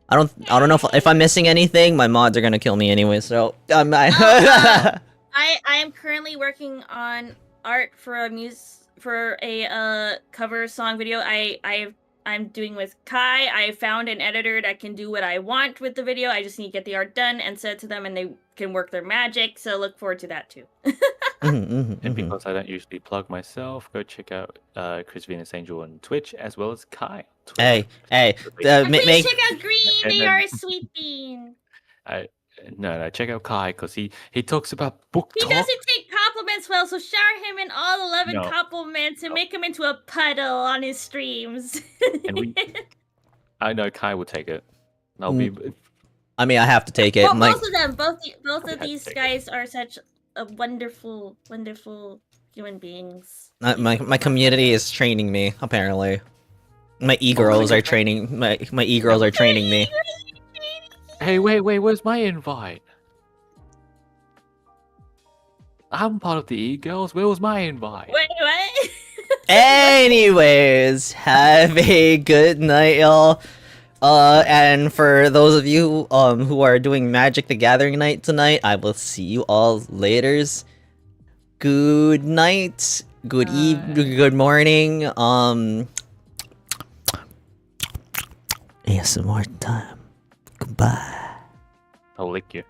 I don't know if I'm missing anything. My mods are gonna kill me anyway, so I am currently working on art for a for a cover song video. I'm doing with Kai. I found an editor that can do what I want with the video. I just need to get the art done and send it to them, and they can work their magic. So look forward to that too. And because I don't usually plug myself, go check out Chris Venus Angel on Twitch as well as Kai on Twitter. Hey, Please check out Green. And They then- are a sweet bean. No, check out Kai because he talks about book He talk. doesn't take compliments well, so shower him in all 11 No. compliments and make him into a puddle on his streams. And I know Kai will take it. I'll be. I mean, I have to take it. Well, Like, both of them, both I of had these to take guys are such wonderful, wonderful human beings. my community is training me. Apparently, my e-girls are training. My e-girls are training me. Hey, wait, where's my invite? I'm part of the e-girls. Where was my invite? Wait, what? Anyways, have a good night, y'all. And for those of you who are doing Magic the Gathering night tonight, I will see you all laters. Good night, good good morning. ASMR time. Goodbye. I'll lick you.